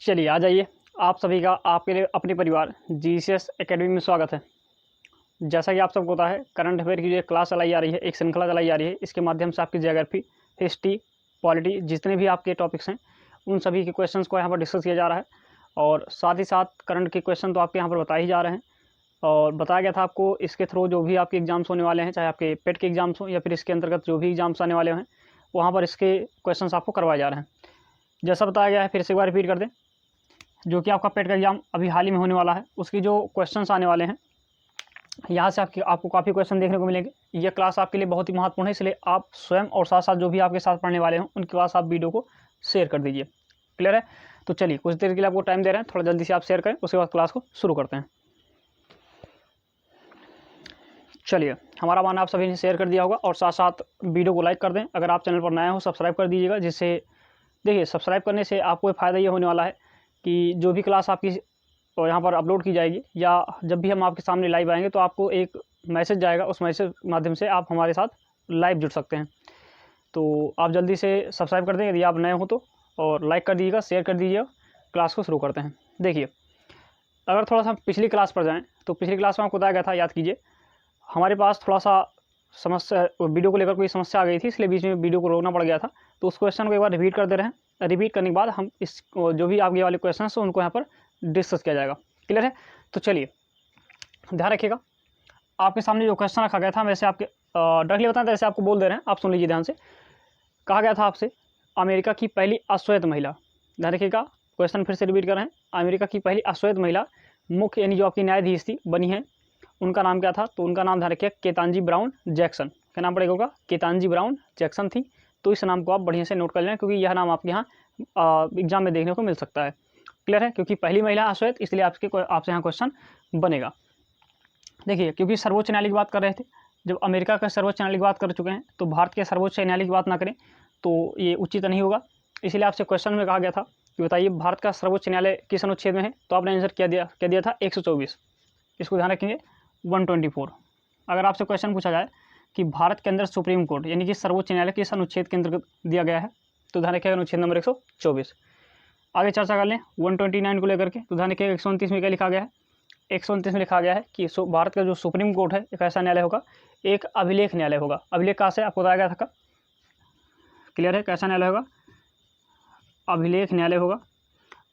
चलिए आ जाइए, आप सभी का आपके लिए अपने परिवार जीसीएस एकेडमी में स्वागत है। जैसा कि आप सबको पता है, करंट अफेयर की जो क्लास चलाई जा रही है, एक श्रृंखला चलाई जा रही है। इसके माध्यम से आपकी ज्योग्राफी, हिस्ट्री, पॉलिटी, जितने भी आपके टॉपिक्स हैं उन सभी के क्वेश्चंस को यहाँ पर डिस्कस किया जा रहा है। और साथ ही साथ करंट के क्वेश्चन तो आपके यहाँ पर बताए ही जा रहे हैं। और बताया गया था आपको इसके थ्रू जो भी आपके एग्जाम्स होने वाले हैं, चाहे आपके पेट के एग्जाम्स हों या फिर इसके अंतर्गत जो भी एग्जाम्स आने वाले हैं, वहाँ पर इसके क्वेश्चंस आपको करवाए जा रहे हैं। जैसा बताया गया है, फिर से एक बार रिपीट कर दें, जो कि आपका पेट का एग्जाम अभी हाल ही में होने वाला है, उसकी जो क्वेश्चंस आने वाले हैं, यहाँ से आपको काफ़ी क्वेश्चन देखने को मिलेंगे। यह क्लास आपके लिए बहुत ही महत्वपूर्ण है, इसलिए आप स्वयं और साथ साथ जो भी आपके साथ पढ़ने वाले हों उनके पास आप वीडियो को शेयर कर दीजिए। क्लियर है? तो चलिए, कुछ देर के लिए आपको टाइम दे रहे हैं, थोड़ा जल्दी से आप शेयर करें, उसके बाद क्लास को शुरू करते हैं। चलिए, हमारा माना आप सभी ने शेयर कर दिया होगा और साथ साथ वीडियो को लाइक कर दें। अगर आप चैनल पर नए हो, सब्सक्राइब कर दीजिएगा, जिससे देखिए सब्सक्राइब करने से आपको फ़ायदा ये होने वाला है कि जो भी क्लास आपकी यहाँ पर अपलोड की जाएगी या जब भी हम आपके सामने लाइव आएंगे तो आपको एक मैसेज जाएगा, उस मैसेज के माध्यम से आप हमारे साथ लाइव जुड़ सकते हैं। तो आप जल्दी से सब्सक्राइब कर दें यदि आप नए हो तो, और लाइक कर दीजिएगा, शेयर कर दीजिएगा। क्लास को शुरू करते हैं। देखिए, अगर थोड़ा सा पिछली क्लास पर जाएँ तो पिछली क्लास में आपको बताया गया था, याद कीजिए, हमारे पास थोड़ा सा समस्या, वीडियो को लेकर कोई समस्या आ गई थी, इसलिए बीच में वीडियो को रोकना पड़ गया था। तो उस क्वेश्चन को एक बार रिपीट कर दे रहे हैं। रिपीट करने के बाद हम इस जो भी आपके वाले क्वेश्चन हैं उनको यहाँ पर डिस्कस किया जाएगा। क्लियर है? तो चलिए, ध्यान रखिएगा, आपके सामने जो क्वेश्चन रखा गया था, वैसे आपके डायरेक्टली बताएं, जैसे आपको बोल दे रहे हैं, आप सुन लीजिए ध्यान से। कहा गया था आपसे, अमेरिका की पहली अश्वेत महिला, ध्यान रखिएगा, क्वेश्चन फिर से रिपीट कर रहे हैं, अमेरिका की पहली अश्वेत महिला मुख्य यानी जो आपकी न्यायाधीश थी बनी है, उनका नाम क्या था? तो उनका नाम ध्यान रखिए, केतांजी ब्राउन जैक्सन। क्या नाम पड़ेगा होगा? केतांजी ब्राउन जैक्सन थी। तो इस नाम को आप बढ़िया से नोट कर लें, क्योंकि यह नाम आपके यहाँ एग्जाम में देखने को मिल सकता है। क्लियर है? क्योंकि पहली महिला अश्वेत, इसलिए आपसे यहाँ क्वेश्चन बनेगा। देखिए, क्योंकि सर्वोच्च न्यायालय की बात कर रहे थे, जब अमेरिका का सर्वोच्च न्यायालय की बात कर चुके हैं तो भारत के सर्वोच्च न्यायालय की बात ना करें तो ये उचित नहीं होगा। इसलिए आपसे क्वेश्चन में कहा गया था कि बताइए भारत का सर्वोच्च न्यायालय किस अनुच्छेद में है? तो आपने आंसर क्या दिया था? 124। इसको ध्यान रखेंगे, 124। अगर आपसे क्वेश्चन पूछा जाए कि भारत के अंदर सुप्रीम कोर्ट यानी कि सर्वोच्च न्यायालय किस अनुच्छेद के अंतर्गत दिया गया है? तो ध्यान रखिएगा, अनुच्छेद नंबर 124। आगे चर्चा कर लें 129 को लेकर के। तो ध्यान रखिएगा, 129 में क्या लिखा गया है? 129 में लिखा गया है कि भारत का जो सुप्रीम कोर्ट है एक ऐसा न्यायालय होगा, एक अभिलेख न्यायालय होगा। अभिलेख कहाँ से आपको बताया गया था? क्लियर है? कैसा न्यायालय होगा? अभिलेख न्यायालय होगा।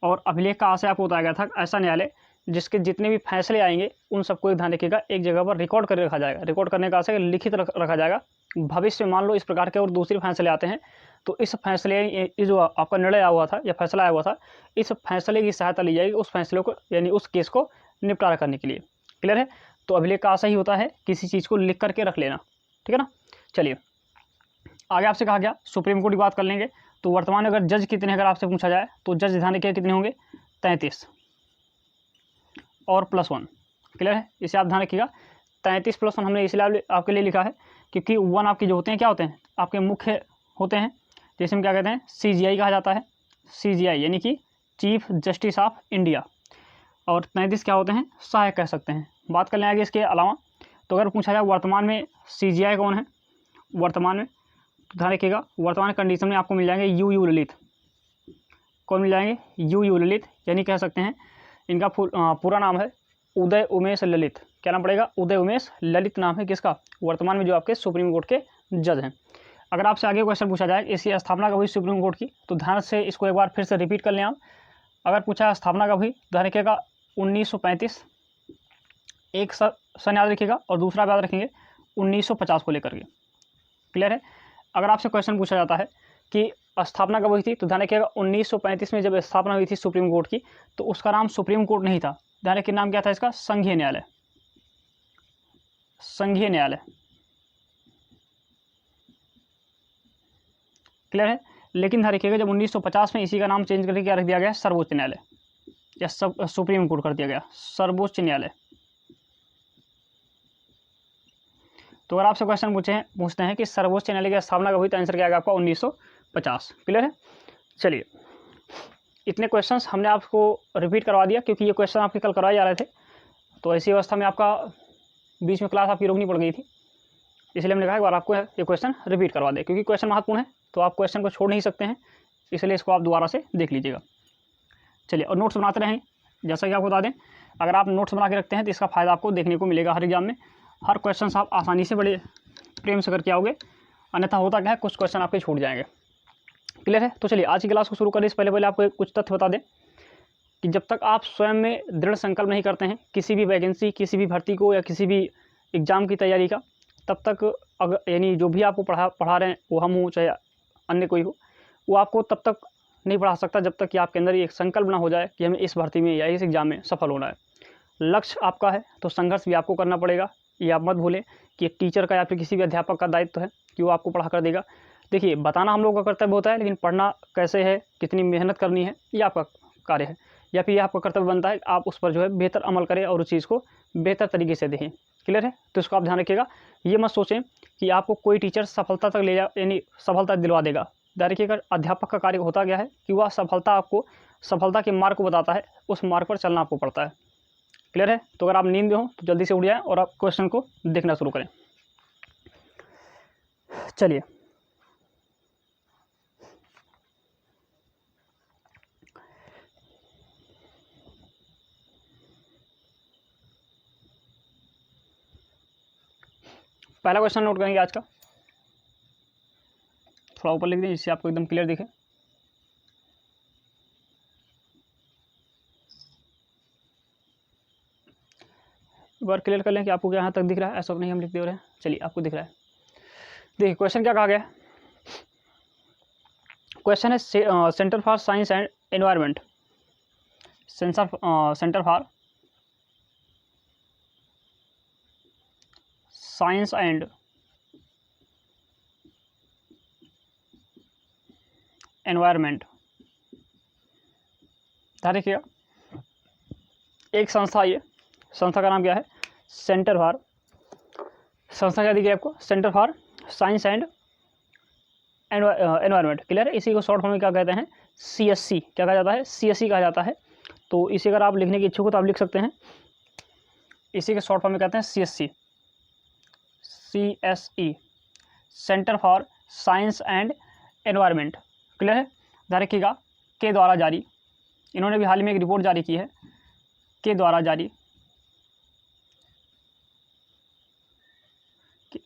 और अभिलेख कहाँ से आपको बताया गया था? ऐसा न्यायालय जिसके जितने भी फैसले आएंगे उन सबको ध्यान रखिएगा, एक जगह पर रिकॉर्ड कर रखा जाएगा। रिकॉर्ड करने का से लिखित रखा जाएगा। भविष्य में मान लो इस प्रकार के और दूसरे फैसले आते हैं तो इस फैसले, जो आपका निर्णय आया हुआ था या फैसला आया हुआ था, इस फैसले की सहायता ली जाएगी उस फैसले को यानी उस केस को निपटारा करने के लिए। क्लियर है? तो अभिलेख का आशा ही होता है किसी चीज़ को लिख करके रख लेना। ठीक है ना? चलिए, आगे आपसे कहा गया सुप्रीम कोर्ट की बात कर लेंगे। तो वर्तमान अगर जज कितने, अगर आपसे पूछा जाए तो जज ध्यान रखिए कितने होंगे? 33 और +1। क्लियर है? इसे आप ध्यान रखिएगा, 33 + 1 हमने इसलिए आपके लिए लिखा है क्योंकि 1 आपके जो होते हैं क्या होते हैं? आपके मुख्य होते हैं, जैसे हम क्या कहते हैं, CJI कहा जाता है। CJI यानी कि चीफ जस्टिस ऑफ इंडिया। और 33 क्या होते हैं? सहायक कह सकते हैं। बात कर लें आगे इसके अलावा, तो अगर पूछा जाए वर्तमान में CJI कौन है वर्तमान में, तो ध्यान रखिएगा, वर्तमान कंडीशन में आपको मिल जाएंगे UU ललित। कौन मिल जाएंगे? UU ललित, यानी कह सकते हैं इनका पूरा नाम है उदय उमेश ललित। क्या नाम पड़ेगा? उदय उमेश ललित नाम है किसका? वर्तमान में जो आपके सुप्रीम कोर्ट के जज हैं। अगर आपसे आगे क्वेश्चन पूछा जाए इसकी स्थापना कब हुई सुप्रीम कोर्ट की, तो ध्यान से इसको एक बार फिर से रिपीट कर लें आप। अगर पूछा स्थापना कब हुई, ध्यान रखिएगा 1935, एक सन याद रखिएगा, और दूसरा याद रखेंगे 1950 को लेकर के। क्लियर है? अगर आपसे क्वेश्चन पूछा जाता है कि स्थापना कब हुई थी, तो ध्यान रखिएगा 1935 में जब स्थापना हुई थी सुप्रीम कोर्ट की, तो उसका नाम सुप्रीम कोर्ट नहीं था। ध्यान रखिए, नाम क्या था इसका? संघीय न्यायालय। संघीय न्यायालय। क्लियर है? लेकिन ध्यान रखिएगा जब 1950 में इसी का नाम चेंज करके क्या रख दिया गया? सर्वोच्च न्यायालय, या सुप्रीम कोर्ट कर दिया गया, सर्वोच्च न्यायालय। तो अगर आपसे क्वेश्चन पूछते हैं कि सर्वोच्च न्यायालय की स्थापना कब हुई, तो आंसर क्या आएगा आपका? 1950। क्लियर है? चलिए, इतने क्वेश्चंस हमने आपको रिपीट करवा दिया क्योंकि ये क्वेश्चन आपके कल करवाए जा रहे थे। तो ऐसी अवस्था में आपका बीच में क्लास आपकी रोकनी पड़ गई थी, इसलिए हमने कहा एक बार आपको ये क्वेश्चन रिपीट करवा दें, क्योंकि क्वेश्चन महत्वपूर्ण है तो आप क्वेश्चन को छोड़ नहीं सकते हैं, इसलिए इसको आप दोबारा से देख लीजिएगा। चलिए, और नोट्स बनाते रहें। जैसा कि आपको बता दें, अगर आप नोट्स बना के रखते हैं तो इसका फ़ायदा आपको देखने को मिलेगा हर एग्जाम में। हर क्वेश्चन आप आसानी से बड़े प्रेम से करके आओगे, अन्यथा होता क्या है, कुछ क्वेश्चन आपके छूट जाएंगे। क्लियर है? तो चलिए आज की क्लास को शुरू करने से पहले आपको कुछ तथ्य बता दें कि जब तक आप स्वयं में दृढ़ संकल्प नहीं करते हैं किसी भी वैकेंसी, किसी भी भर्ती को या किसी भी एग्ज़ाम की तैयारी का, तब तक अगर यानी जो भी आपको पढ़ा रहे हैं, वो हम हो चाहे अन्य कोई हो, वो आपको तब तक नहीं पढ़ा सकता जब तक कि आपके अंदर एक संकल्प ना हो जाए कि हमें इस भर्ती में या इस एग्ज़ाम में सफल होना है। लक्ष्य आपका है तो संघर्ष भी आपको करना पड़ेगा। ये आप मत भूलें कि एक टीचर का या फिर किसी भी अध्यापक का दायित्व है कि वो आपको पढ़ा कर देगा। देखिए, बताना हम लोग का कर्तव्य होता है, लेकिन पढ़ना कैसे है, कितनी मेहनत करनी है, ये आपका कार्य है, या फिर ये आपका कर्तव्य बनता है आप उस पर जो है बेहतर अमल करें और उस चीज़ को बेहतर तरीके से देखें। क्लियर है? तो इसको आप ध्यान रखिएगा। ये मत सोचें कि आपको कोई टीचर सफलता तक ले जा यानी सफलता दिलवा देगा। देखिए, अगर अध्यापक का कार्य होता क्या है कि वह सफलता के मार्ग को बताता है, उस मार्ग पर चलना आपको पड़ता है। क्लियर है? तो अगर आप नींद में हो तो जल्दी से उठ जाएं और आप क्वेश्चन को देखना शुरू करें। चलिए, पहला क्वेश्चन नोट करेंगे आज का। थोड़ा ऊपर लिख दें जिससे आपको एकदम क्लियर दिखे। एक बार क्लियर कर लें कि आपको क्या यहाँ तक दिख रहा है, ऐसा तो नहीं हम लिख दे रहे हैं। चलिए, आपको दिख रहा है। देखिए, क्वेश्चन क्या कहा गया है। क्वेश्चन है centre for science and environment, centre for science and environment. ध्यान रखिएगा, एक संस्था, ये संस्था का नाम क्या है, सेंटर फॉर, संस्था क्या दी गई आपको, centre for science and environment. Clear है? इसी को शॉर्ट फॉर्म में क्या कहते हैं, CSC। क्या कहा जाता है, CSC कहा जाता है। तो इसे अगर आप लिखने की इच्छुक हो तो आप लिख सकते हैं, इसी के शॉर्ट फॉर्म में कहते हैं CSC, centre for science and environment. Clear है? ध्यान रखिएगा, के द्वारा जारी, इन्होंने भी हाल ही में एक रिपोर्ट जारी की है, के द्वारा जारी।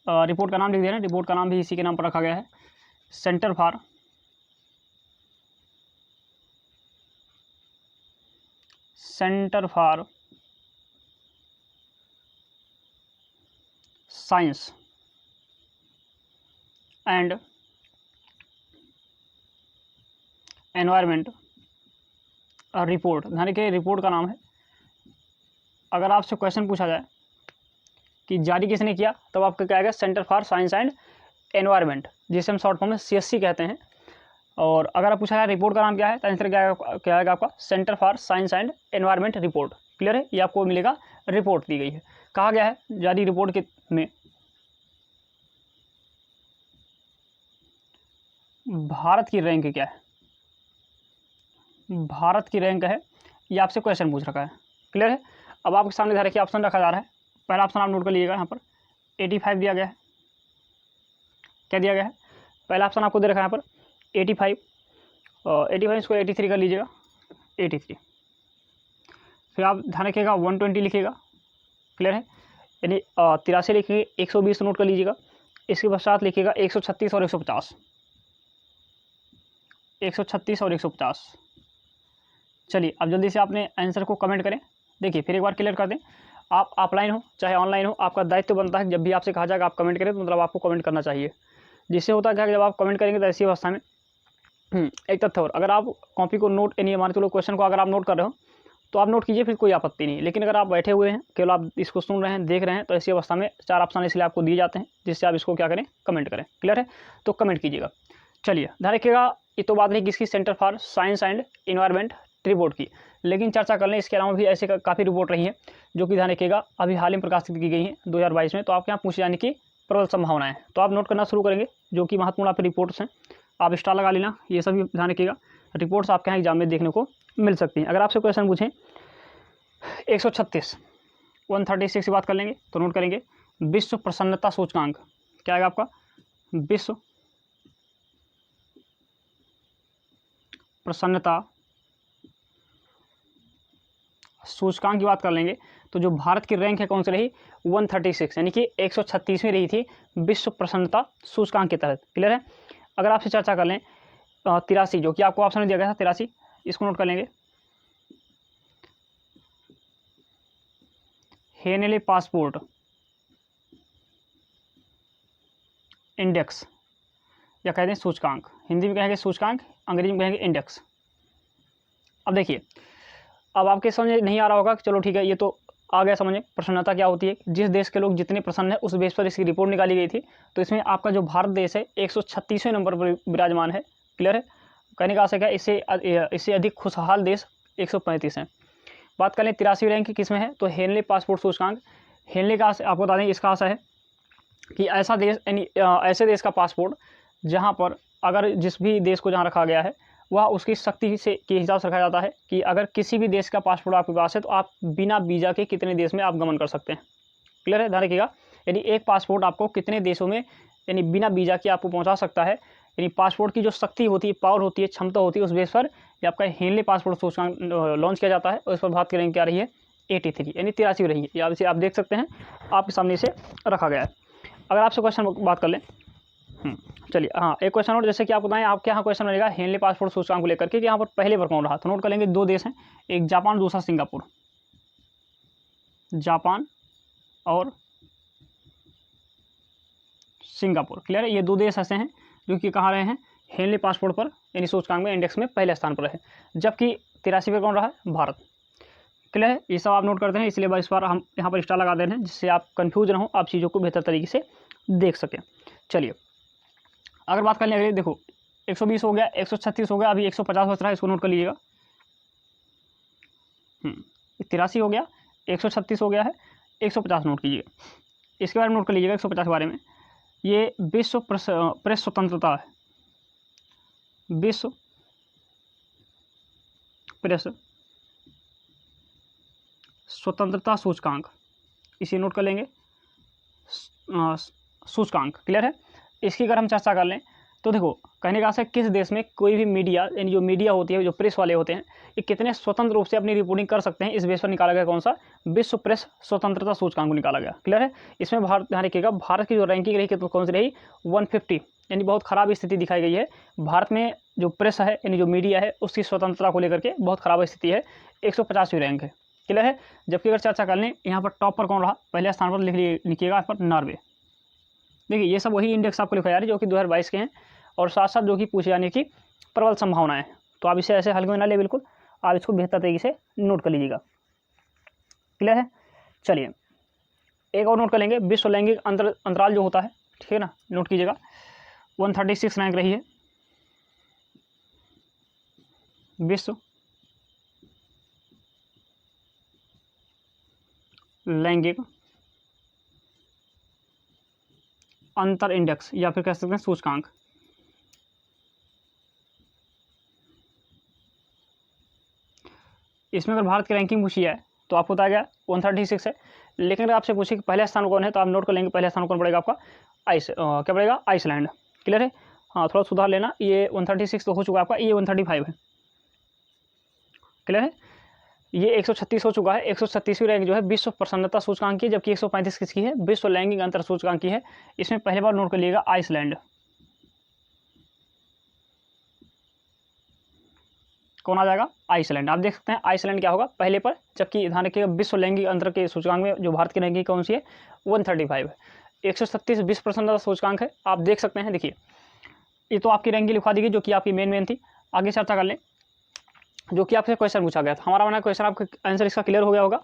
रिपोर्ट का नाम लिख दे रहे हैं, रिपोर्ट का नाम भी इसी के नाम पर रखा गया है, centre for science and environment report. ध्यान रखिए, रिपोर्ट का नाम है। अगर आपसे क्वेश्चन पूछा जाए कि जारी किसने किया, तब आपका क्या आएगा, centre for science and environment, जिसे हम शॉर्ट फॉर्म में CSC कहते हैं। और अगर आप पूछा जाए रिपोर्ट का नाम क्या है, तो आंसर क्या आएगा आपका, centre for science and environment report. Clear है? ये आपको मिलेगा, रिपोर्ट दी गई है। कहा गया है जारी रिपोर्ट के में भारत की रैंक क्या है, भारत की रैंक है, ये आपसे क्वेश्चन पूछ रखा है। क्लियर है? अब आपके सामने ध्यान रखिए, ऑप्शन रखा जा रहा है। पहला ऑप्शन आप नोट कर लीजिएगा, यहाँ पर 85 दिया गया है। क्या दिया गया है, पहला ऑप्शन आपको दे रखा है यहाँ पर 85, और 85 इसको 83 कर लीजिएगा, 83। फिर आप ध्यान रखिएगा 120 लिखिएगा। क्लियर है? यानी 83 लिखिए, 120 नोट कर लीजिएगा। इसके पश्चात लिखिएगा 136 और 150, 136 और 150। चलिए, अब जल्दी से आपने आंसर को कमेंट करें। देखिए, फिर एक बार क्लियर कर दें, आप ऑफलाइन हो चाहे ऑनलाइन हो, आपका दायित्व बनता है जब भी आपसे कहा जाएगा आप कमेंट करें, तो मतलब आपको कमेंट करना चाहिए। जिससे होता है कि जब आप कमेंट करेंगे तो ऐसी अवस्था में एक तथ्य और, अगर आप कॉपी को नोट यानी मान के लो क्वेश्चन को अगर आप नोट कर रहे हो तो आप नोट कीजिए, फिर कोई आपत्ति नहीं। लेकिन अगर आप बैठे हुए हैं, केवल आप इसको सुन रहे हैं, देख रहे हैं, तो ऐसी अवस्था में 4 ऑप्शन इसलिए आपको दिए जाते हैं, जिससे आप इसको क्या करें, कमेंट करें। क्लियर है? तो कमेंट कीजिएगा। चलिए, ध्यान रखिएगा, ये तो बात रही किसकी, centre for science and environment report की। लेकिन चर्चा कर लें, इसके अलावा भी ऐसे काफ़ी रिपोर्ट रही हैं जो कि ध्यान रखिएगा अभी हाल ही में प्रकाशित की गई हैं 2022 में। तो आपके यहाँ पूछे जाने की प्रबल संभावना है, तो आप नोट करना शुरू करेंगे जो कि महत्वपूर्ण आपकी रिपोर्ट्स हैं। आप स्टार लगा लेना, ये सभी ध्यान रखिएगा, रिपोर्ट्स आपके यहाँ एग्जाम में देखने को मिल सकती हैं। अगर आपसे क्वेश्चन पूछें 136 136 की बात कर लेंगे तो नोट करेंगे विश्व प्रसन्नता सूचकांक। क्या आएगा आपका, विश्व प्रसन्नता सूचकांक की बात कर लेंगे तो जो भारत की रैंक है कौन सी रही, 136, यानी कि 136वीं रही थी विश्व प्रसन्नता सूचकांक के तहत। क्लियर है। अगर आपसे चर्चा कर लें 83, जो कि आपको ऑप्शन में दिया गया था 83, इसको नोट कर लेंगे। हेनले पासपोर्ट इंडेक्स या कहते हैं सूचकांक, हिंदी में कहेंगे सूचकांक, अंग्रेजी में कहेंगे इंडेक्स। अब देखिए, अब आपके समझ नहीं आ रहा होगा कि चलो ठीक है, ये तो आ गया समझ में प्रसन्नता क्या होती है, जिस देश के लोग जितने प्रसन्न है उस बेस पर इसकी रिपोर्ट निकाली गई थी। तो इसमें आपका जो भारत देश है 136वें नंबर पर विराजमान है। क्लियर है। कहने का आशय क्या, इससे अधिक खुशहाल देश 135 हैं। बात करें 83वीं रैंक किस में है, तो हेनले पासपोर्ट सूचकांक। हेनले का आपको बता दें, इसका आशय है कि ऐसा देश, यानी ऐसे देश का पासपोर्ट जहाँ पर अगर जिस भी देश को जहाँ रखा गया है वह उसकी शक्ति से के हिसाब से रखा जाता है कि अगर किसी भी देश का पासपोर्ट आपके पास है तो आप बिना वीज़ा के कितने देश में आप गमन कर सकते हैं। क्लियर है, ध्यान रखिएगा। यानी एक पासपोर्ट आपको कितने देशों में यानी बिना वीज़ा के आपको पहुंचा सकता है। यानी पासपोर्ट की जो शक्ति होती है, पावर होती है, क्षमता होती है, उस बेस पर ये आपका हेनले पासपोर्ट सूचकांक लॉन्च किया जाता है। और इस पर भारत की रैंक क्या रही है, 83, यानी 83 रही है। या इसे आप देख सकते हैं, आपके सामने इसे रखा गया है। अगर आपसे क्वेश्चन बात कर लें, चलिए हाँ, एक क्वेश्चन और, जैसे कि आपको बताएं आपके यहाँ क्वेश्चन बनेगा हेनले पासपोर्ट सूचकांक को लेकर के यहाँ पर पहले पर कौन रहा। तो नोट कर लेंगे, 2 देश हैं, एक जापान, दूसरा सिंगापुर। जापान और सिंगापुर। क्लियर है, ये 2 देश ऐसे हैं जो कि कहाँ रहे हैं, हेनले पासपोर्ट पर यानी सूचकांक में, इंडेक्स में पहले स्थान पर है। जबकि 83 पर कौन रहा है, भारत। क्लियर है, ये सब आप नोट करते हैं, इसलिए इस बार हम यहाँ पर स्टार लगा दे रहे हैं जिससे आप कंफ्यूज ना हो, आप चीज़ों को बेहतर तरीके से देख सकें। चलिए अगर बात कर लें, अगले देखो 120 हो गया, 136 हो गया, अभी 150 बच रहा है, इसको नोट कर लीजिएगा। 83 हो गया, 136 हो गया है, 150 नोट कीजिएगा। इसके बारे में नोट कर लीजिएगा, 150 के बारे में। ये विश्व प्रेस स्वतंत्रता है, विश्व प्रेस स्वतंत्रता सूचकांक, इसे नोट कर लेंगे सूचकांक। क्लियर है। इसकी अगर हम चर्चा कर लें तो देखो, कहने का आशय किस देश में कोई भी मीडिया, यानी जो मीडिया होती है, जो प्रेस वाले होते हैं, ये कितने स्वतंत्र रूप से अपनी रिपोर्टिंग कर सकते हैं, इस बेस पर निकाला गया कौन सा, विश्व प्रेस स्वतंत्रता सूचकांक को निकाला गया। क्लियर है। इसमें भारत, ध्यान रखिएगा, भारत की जो रैंकिंग रही तो कौन सी रही, 150, यानी बहुत खराब स्थिति दिखाई गई है। भारत में जो प्रेस है, यानी जो मीडिया है, उसकी स्वतंत्रता को लेकर के बहुत खराब स्थिति है, 150वीं रैंक है। क्लियर है। जबकि अगर चर्चा कर लें, यहाँ पर टॉप पर कौन रहा, पहले स्थान पर लिखिएगा पर नॉर्वे। देखिए ये सब वही इंडेक्स आपको लिखा जा रहा है जो कि 2022 के हैं, और साथ साथ जो कि पूछे जाने की प्रबल संभावनाएं हैं। तो आप इसे ऐसे हल्के में ना ले, बिल्कुल आप इसको बेहतर तरीके से नोट कर लीजिएगा। क्लियर है। चलिए एक और नोट कर लेंगे, विश्व लैंगिक अंतराल जो होता है, ठीक है ना, नोट कीजिएगा, 136 रैंक रही है विश्व लैंगिक अंतर इंडेक्स, या फिर कह सकते हैं सूचकांक। इसमें अगर भारत की रैंकिंग पूछी है तो आपको बताया गया 136 है। लेकिन अगर आपसे पूछे कि पहले स्थान कौन है, तो आप नोट कर लेंगे, पहले स्थान कौन पड़ेगा आपका, क्या पड़ेगा, आइसलैंड। क्लियर है। हाँ, थोड़ा सुधार लेना, ये 136 तो हो चुका है आपका, ये 135 है। क्लियर है। ये 136 हो चुका है, 136वीं रैंक जो है विश्व प्रसन्नता सूचकांक की, जबकि 135 किसकी है, विश्व लैंगिक अंतर सूचकांक की है। इसमें पहले बार नोट कर लीजिएगा आइसलैंड। कौन आ जाएगा, आइसलैंड। आप देख सकते हैं आइसलैंड क्या होगा पहले पर, जबकि ध्यान रखिएगा विश्व लैंगिक अंतर के सूचकांक में जो भारत की रैंकिंग कौन सी है, 135 है। 136 विश्व प्रसन्नता सूचकांक है, आप देख सकते हैं। देखिए ये तो आपकी रैंकिंग लिखवा दी गई जो कि आपकी मेन थी। आगे चर्चा कर लें, जो कि आपसे क्वेश्चन पूछा गया था, हमारा बना क्वेश्चन, आपका आंसर इसका क्लियर हो गया होगा।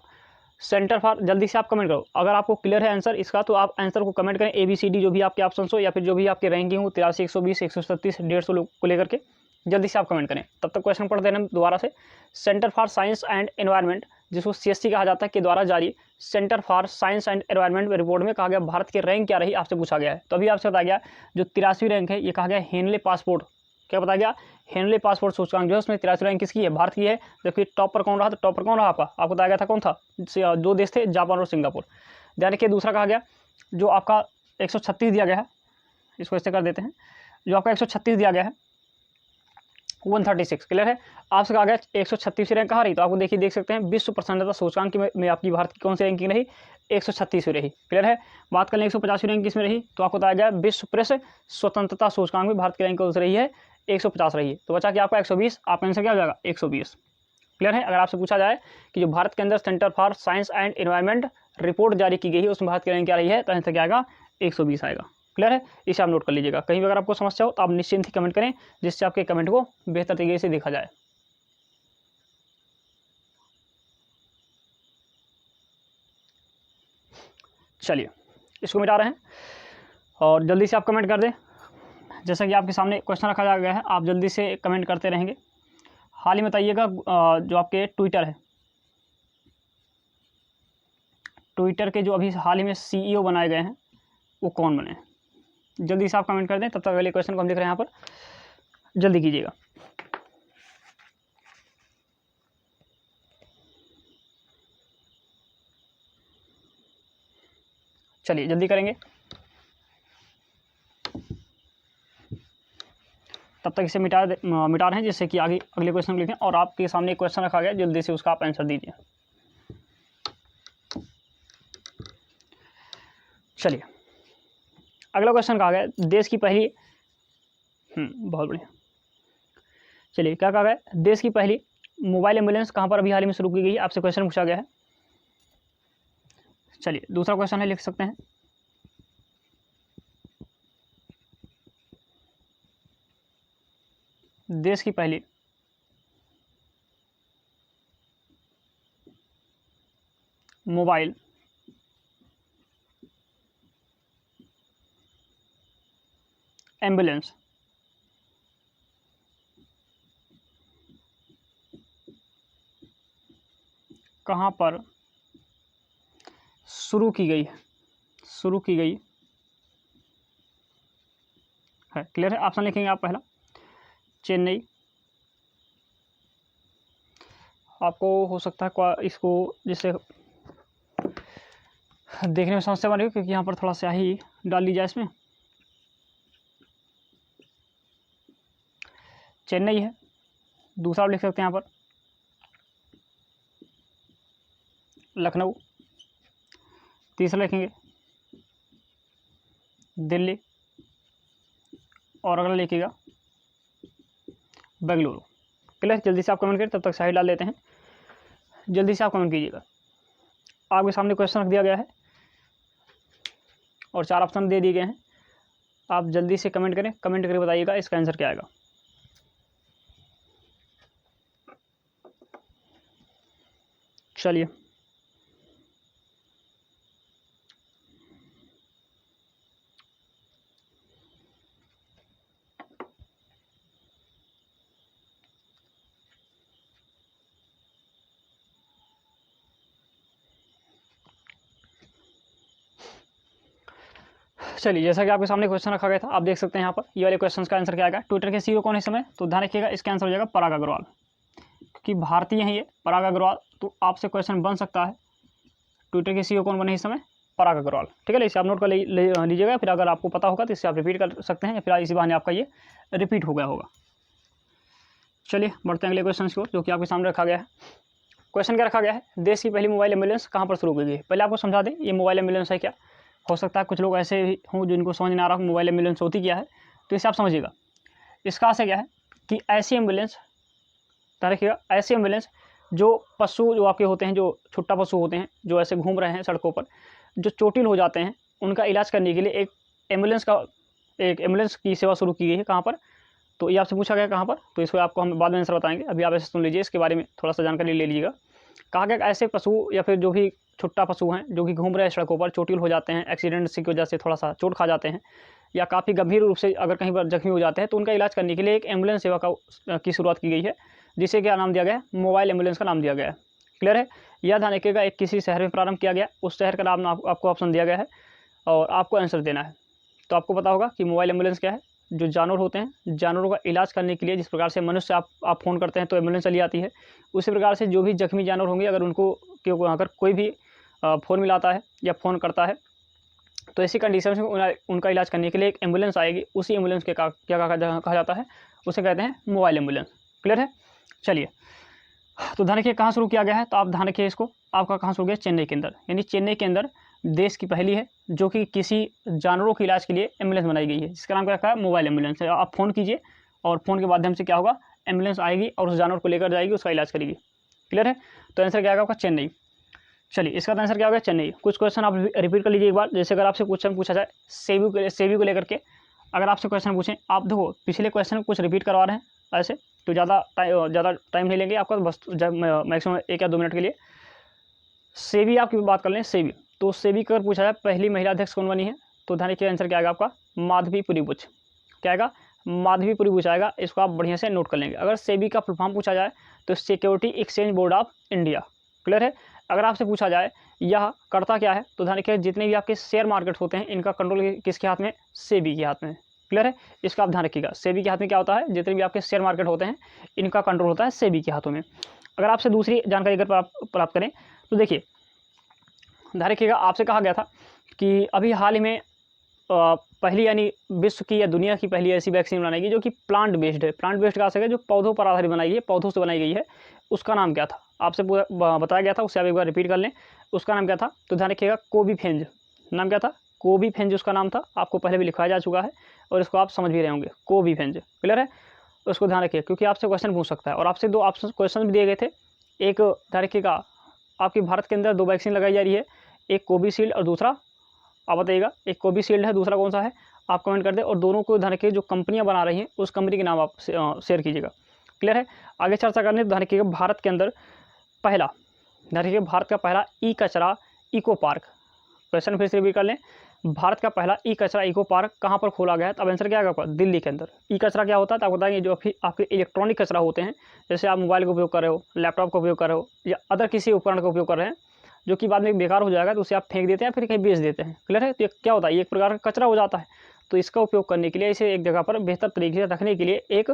सेंटर फॉर, जल्दी से आप कमेंट करो, अगर आपको क्लियर है आंसर इसका तो आप आंसर को कमेंट करें, ABCD जो भी आपके ऑप्शन हो, या फिर जो भी आपकी रैंकिंग हो, 83, 120, 137, 150 को लेकर के जल्दी से आप कमेंट करें। तब तक क्वेश्चन पढ़ देना दोबारा से। Centre for science and environment, जिसको CSC कहा जाता है, के द्वारा जारी centre for science and environment में रिपोर्ट में कहा गया भारत की रैंक क्या रही, आपसे पूछा गया है। तो अभी आपसे बताया गया जो 83वीं रैंक है, ये कहा गया हेनले पासपोर्ट, क्या बताया गया, हेनले पासपोर्ट सूचकांक जो है उसमें 83 रैंक किसकी है, भारत की है। जबकि टॉप पर कौन रहा, तो टॉप पर कौन रहा आपको बताया गया था कौन था, 2 देश थे, जापान और सिंगापुर। ध्यान रखिए। दूसरा कहा गया जो आपका 136 दिया गया है, इसको ऐसे कर देते हैं, जो आपका 136 दिया गया है, 136। क्लियर है। आपसे कहा गया 136वीं रैंक कहाँ रही, तो आपको देखिए देख सकते हैं विश्व प्रसन्नता सूचकांक में आपकी भारत की कौन सी रैंकिंग रही, 136वीं रही। क्लियर है। बात कर लें 150वीं रैंक किसमें रही, तो आपको बताया गया विश्व प्रेस स्वतंत्रता सूचकांक में भारत की रैंक कौन सी रही है, 150 रही है। तो बचा कि आपका 120, आपका आंसर क्या हो जाएगा 120। क्लियर है। अगर आपसे पूछा जाए कि जो भारत के अंदर centre for science and environment report जारी की गई है उसमें भारत की रैंक क्या रही है, तो आंसर क्या आएगा 120 आएगा। क्लियर है। इसे आप नोट कर लीजिएगा। कहीं भी अगर आपको समस्या हो तो आप निश्चिंत ही कमेंट करें, जिससे आपके कमेंट को बेहतर तरीके से देखा जाए। चलिए इसको मिटा रहे हैं और जल्दी से आप कमेंट कर दें। जैसा कि आपके सामने क्वेश्चन रखा गया है, आप जल्दी से कमेंट करते रहेंगे। हाल ही में बताइएगा जो आपके ट्विटर है, ट्विटर के जो अभी हाल ही में CEO बनाए गए हैं वो कौन बने हैं, जल्दी से आप कमेंट कर दें। तब तक अगले क्वेश्चन को हम लिख रहे हैं यहाँ पर, जल्दी कीजिएगा। चलिए जल्दी करेंगे, तब तक इसे मिटा रहे हैं, जिससे कि आगे अगले क्वेश्चन को लिखें। और आपके सामने एक क्वेश्चन रखा गया, जल्दी से उसका आप आंसर दीजिए। चलिए अगला क्वेश्चन कहा गया देश की पहली बहुत बढ़िया। चलिए क्या कहा गया, देश की पहली मोबाइल एम्बुलेंस कहाँ पर अभी हाल ही में शुरू की गई, आपसे क्वेश्चन पूछा गया है। चलिए दूसरा क्वेश्चन है, लिख सकते हैं देश की पहली मोबाइल एम्बुलेंस कहाँ पर शुरू की गई है, क्लियर है। ऑप्शन लिखेंगे आप पहला चेन्नई, आपको हो सकता है इसको जिससे देखने में समस्या बनेगी, क्योंकि यहाँ पर थोड़ा स्याही डाल ली जाए इसमें। चेन्नई है। दूसरा आप लिख सकते हैं यहाँ पर लखनऊ। तीसरा लिखेंगे दिल्ली, और अगला लिखिएगा बेंगलुरु। क्लियर। जल्दी से आप कमेंट करें, तब तक सही डाल लेते हैं। जल्दी से आप कमेंट कीजिएगा। आपके सामने क्वेश्चन रख दिया गया है और 4 ऑप्शन दे दिए गए हैं। आप जल्दी से कमेंट करें, कमेंट करके बताइएगा इसका आंसर क्या आएगा। चलिए चलिए जैसा कि आपके सामने क्वेश्चन रखा गया था, आप देख सकते हैं यहाँ पर ये वाले क्वेश्चन का आंसर क्या आएगा। ट्विटर के CEO कौन है इस समय, तो ध्यान रखिएगा इसका आंसर हो जाएगा पराग अग्रवाल, क्योंकि भारतीय हैं ये पराग अग्रवाल। तो आपसे क्वेश्चन बन सकता है ट्विटर के CEO कौन बने इस समय, पराग अग्रवाल। ठीक है, इसे आप नोट कर लीजिएगा। फिर अगर आपको पता होगा तो इससे आप रिपीट कर सकते हैं, या फिर इसी बहाने आपका ये रिपीट हो गया होगा। चलिए बढ़ते हैं अगले क्वेश्चन की ओर, जो कि आपके सामने रखा गया है। क्वेश्चन क्या रखा गया है, देश की पहली मोबाइल एम्बुलेंस कहाँ पर शुरू की गई है। पहले आपको समझा दें ये मोबाइल एम्बुलेंस है क्या। हो सकता है कुछ लोग ऐसे हों जिनको समझ नहीं आ रहा हो मोबाइल एम्बुलेंस होती क्या है, तो इसे आप समझिएगा। इसका से क्या है कि ऐसी एम्बुलेंस, रखिएगा ऐसी एम्बुलेंस जो पशु जो आपके होते हैं, जो छुट्टा पशु होते हैं, जो ऐसे घूम रहे हैं सड़कों पर, जो चोटिल हो जाते हैं, उनका इलाज करने के लिए एक एम्बुलेंस की सेवा शुरू की गई है। कहाँ पर, तो ये आपसे पूछा गया कहाँ पर, तो इसको आपको हम बाद में आंसर बताएंगे। अभी आप ऐसे सुन लीजिए, इसके बारे में थोड़ा सा जानकारी ले लीजिएगा। कहा गया ऐसे पशु या फिर जो भी छुट्टा पशु हैं जो कि घूम रहे हैं सड़कों पर, चोटिल हो जाते हैं, एक्सीडेंट की वजह से थोड़ा सा चोट खा जाते हैं, या काफ़ी गंभीर रूप से अगर कहीं पर जख्मी हो जाते हैं, तो उनका इलाज करने के लिए एक एम्बुलेंस सेवा की शुरुआत की गई है, जिसे क्या नाम दिया गया है, मोबाइल एम्बुलेंस का नाम दिया गया है। क्लियर है। यह ध्यान रखिएगा, एक किसी शहर में प्रारंभ किया गया, उस शहर का नाम आपको ऑप्शन दिया गया है और आपको आंसर देना है। तो आपको पता होगा कि मोबाइल एम्बुलेंस क्या है, जो जानवर होते हैं, जानवरों का इलाज करने के लिए जिस प्रकार से मनुष्य आप फ़ोन करते हैं तो एम्बुलेंस चली आती है, उसी प्रकार से जो भी जख्मी जानवर होंगे, अगर उनको अगर कोई भी फ़ोन मिलाता है या फ़ोन करता है तो ऐसी कंडीशन में उनका इलाज करने के लिए एक एम्बुलेंस आएगी। उसी एम्बुलेंस के क्या कहा जाता है, उसे कहते हैं मोबाइल एम्बुलेंस। क्लियर है। चलिए, तो ध्यान रखिए कहाँ शुरू किया गया है, तो आप ध्यान रखिए इसको, आपका कहाँ शुरू किया, चेन्नई के अंदर। यानी चेन्नई के अंदर देश की पहली है जो कि किसी जानवरों के इलाज के लिए एम्बुलेंस बनाई गई है, जिसका नाम क्या रखा है, मोबाइल एम्बुलेंस है। आप फ़ोन कीजिए और फ़ोन के माध्यम से क्या होगा, एम्बुलेंस आएगी और उस जानवर को लेकर जाएगी, उसका इलाज करेगी। क्लियर है। तो आंसर क्या आएगा आपका, चेन्नई। चलिए, इसका आंसर क्या होगा, चेन्नई। कुछ क्वेश्चन आप रिपीट कर लीजिए एक बार। जैसे अगर आपसे क्वेश्चन पूछा जाए सेबी को लेकर के, अगर आपसे क्वेश्चन पूछें, आप देखो पिछले क्वेश्चन कुछ रिपीट करवा रहे हैं ऐसे, तो ज़्यादा टाइम नहीं लेंगे आपका, बस जब मैक्सिमम 1 या 2 मिनट के लिए। सेबी आपकी बात कर लें, सेबी, तो सेबी का अगर पूछा जाए पहली महिला अध्यक्ष कौन बनी है, तो ध्यान रखिए आंसर क्या आएगा आपका, माधवीपुरी बुच। क्या आएगा, माधवीपुरी बुच आएगा। इसको आप बढ़िया से नोट कर लेंगे। अगर सेबी का फुल फॉर्म पूछा जाए तो security exchange board of India. Clear है। अगर आपसे पूछा जाए यह करता क्या है, तो ध्यान रखिए जितने भी आपके शेयर मार्केट होते हैं इनका कंट्रोल किसके हाथ में, सेबी के हाथ में। क्लियर है। इसका आप ध्यान रखिएगा, सेबी के हाथ में क्या होता है, जितने भी आपके शेयर मार्केट होते हैं इनका कंट्रोल होता है सेबी के हाथों में। अगर आपसे दूसरी जानकारी अगर प्राप्त करें, तो देखिए ध्यान रखिएगा, आपसे कहा गया था कि अभी हाल ही में पहली यानी विश्व की या दुनिया की पहली ऐसी वैक्सीन बनाई गई जो कि प्लांट बेस्ड है। प्लांट बेस्ड का है जो पौधों पर आधारित बनाई गई है, पौधों से बनाई गई है। उसका नाम क्या था, आपसे बताया गया था, उससे आप एक बार रिपीट कर लें। उसका नाम क्या था, तो ध्यान रखिएगा कोविफेंज। नाम क्या था, कोविफेंज उसका नाम था। आपको पहले भी लिखवाया जा चुका है और इसको आप समझ भी रहे होंगे, कोविफेंज। क्लियर है। उसको ध्यान रखिए क्योंकि आपसे क्वेश्चन पूछ सकता है। और आपसे 2 ऑप्शन क्वेश्चन भी दिए गए थे। एक ध्यान रखिएगा, आपकी भारत के अंदर 2 वैक्सीन लगाई जा रही है, एक कोविशील्ड और दूसरा आप बताइएगा, एक कोविशील्ड है, दूसरा कौन सा है, आप कमेंट कर दें। और दोनों को ध्यान रखिए जो कंपनियां बना रही हैं उस कंपनी के नाम आप शेयर कीजिएगा। क्लियर है। आगे चर्चा करने, ध्यान रखिएगा भारत के अंदर पहला, ध्यान रखिए भारत का पहला ई कचरा इको पार्क। क्वेश्चन फिर से रिपीट कर लें, भारत का पहला ई कचरा इको पार्क कहाँ पर खोला गया है, तो अब आंसर क्या आएगा आपका, दिल्ली के अंदर। ई कचरा क्या होता है, तो आपको बताएंगे जो आपके इलेक्ट्रॉनिक कचरा होते हैं, जैसे आप मोबाइल का उपयोग कर रहे हो, लैपटॉप का उपयोग कर रहे हो या अदर किसी उपकरण का उपयोग कर रहे हैं, जो कि बाद में बेकार हो जाएगा तो उसे आप फेंक देते हैं फिर कहीं बेच देते हैं। क्लियर है। तो ये क्या होता है, ये एक प्रकार का कचरा हो जाता है। तो इसका उपयोग करने के लिए, इसे एक जगह पर बेहतर तरीके से रखने के लिए एक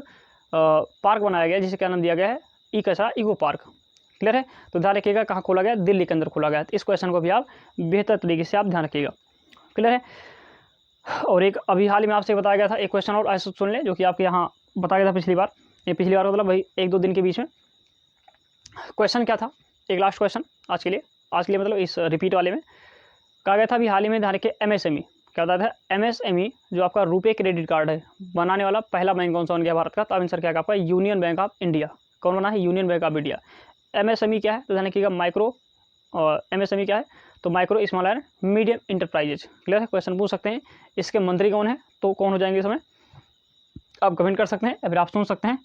पार्क बनाया गया, जिसे क्या नाम दिया गया है, ई कचरा इको पार्क। क्लियर है। तो ध्यान रखिएगा कहाँ खोला गया, दिल्ली के अंदर खोला गया। तो इस क्वेश्चन को भी आप बेहतर तरीके से आप ध्यान रखिएगा। क्लियर है। और एक अभी हाल ही में आपसे बताया गया था, एक क्वेश्चन और ऐसे सुन लें जो कि आपके यहाँ बताया गया था पिछली बार। ये पिछली बार मतलब भाई 1-2 दिन के बीच में। क्वेश्चन क्या था, एक लास्ट क्वेश्चन आज के लिए मतलब इस रिपीट वाले में कहा गया था अभी हाल ही में, ध्यान रखिए एमएसएमई। क्या बताया था, एमएसएमई जो आपका रुपे क्रेडिट कार्ड है बनाने वाला पहला बैंक कौन सा बन गया भारत का, तो आंसर क्या आपका, यूनियन बैंक ऑफ इंडिया। कौन बना है, union bank of India. MSME क्या है, तो ध्यान रखिएगा माइक्रो, और एमएसएमई क्या है, तो micro small and medium enterprises. Clear है। क्वेश्चन पूछ सकते हैं, इसके मंत्री कौन है, तो कौन हो जाएंगे इस समय, आप कमेंट कर सकते हैं या फिर आप सुन सकते हैं।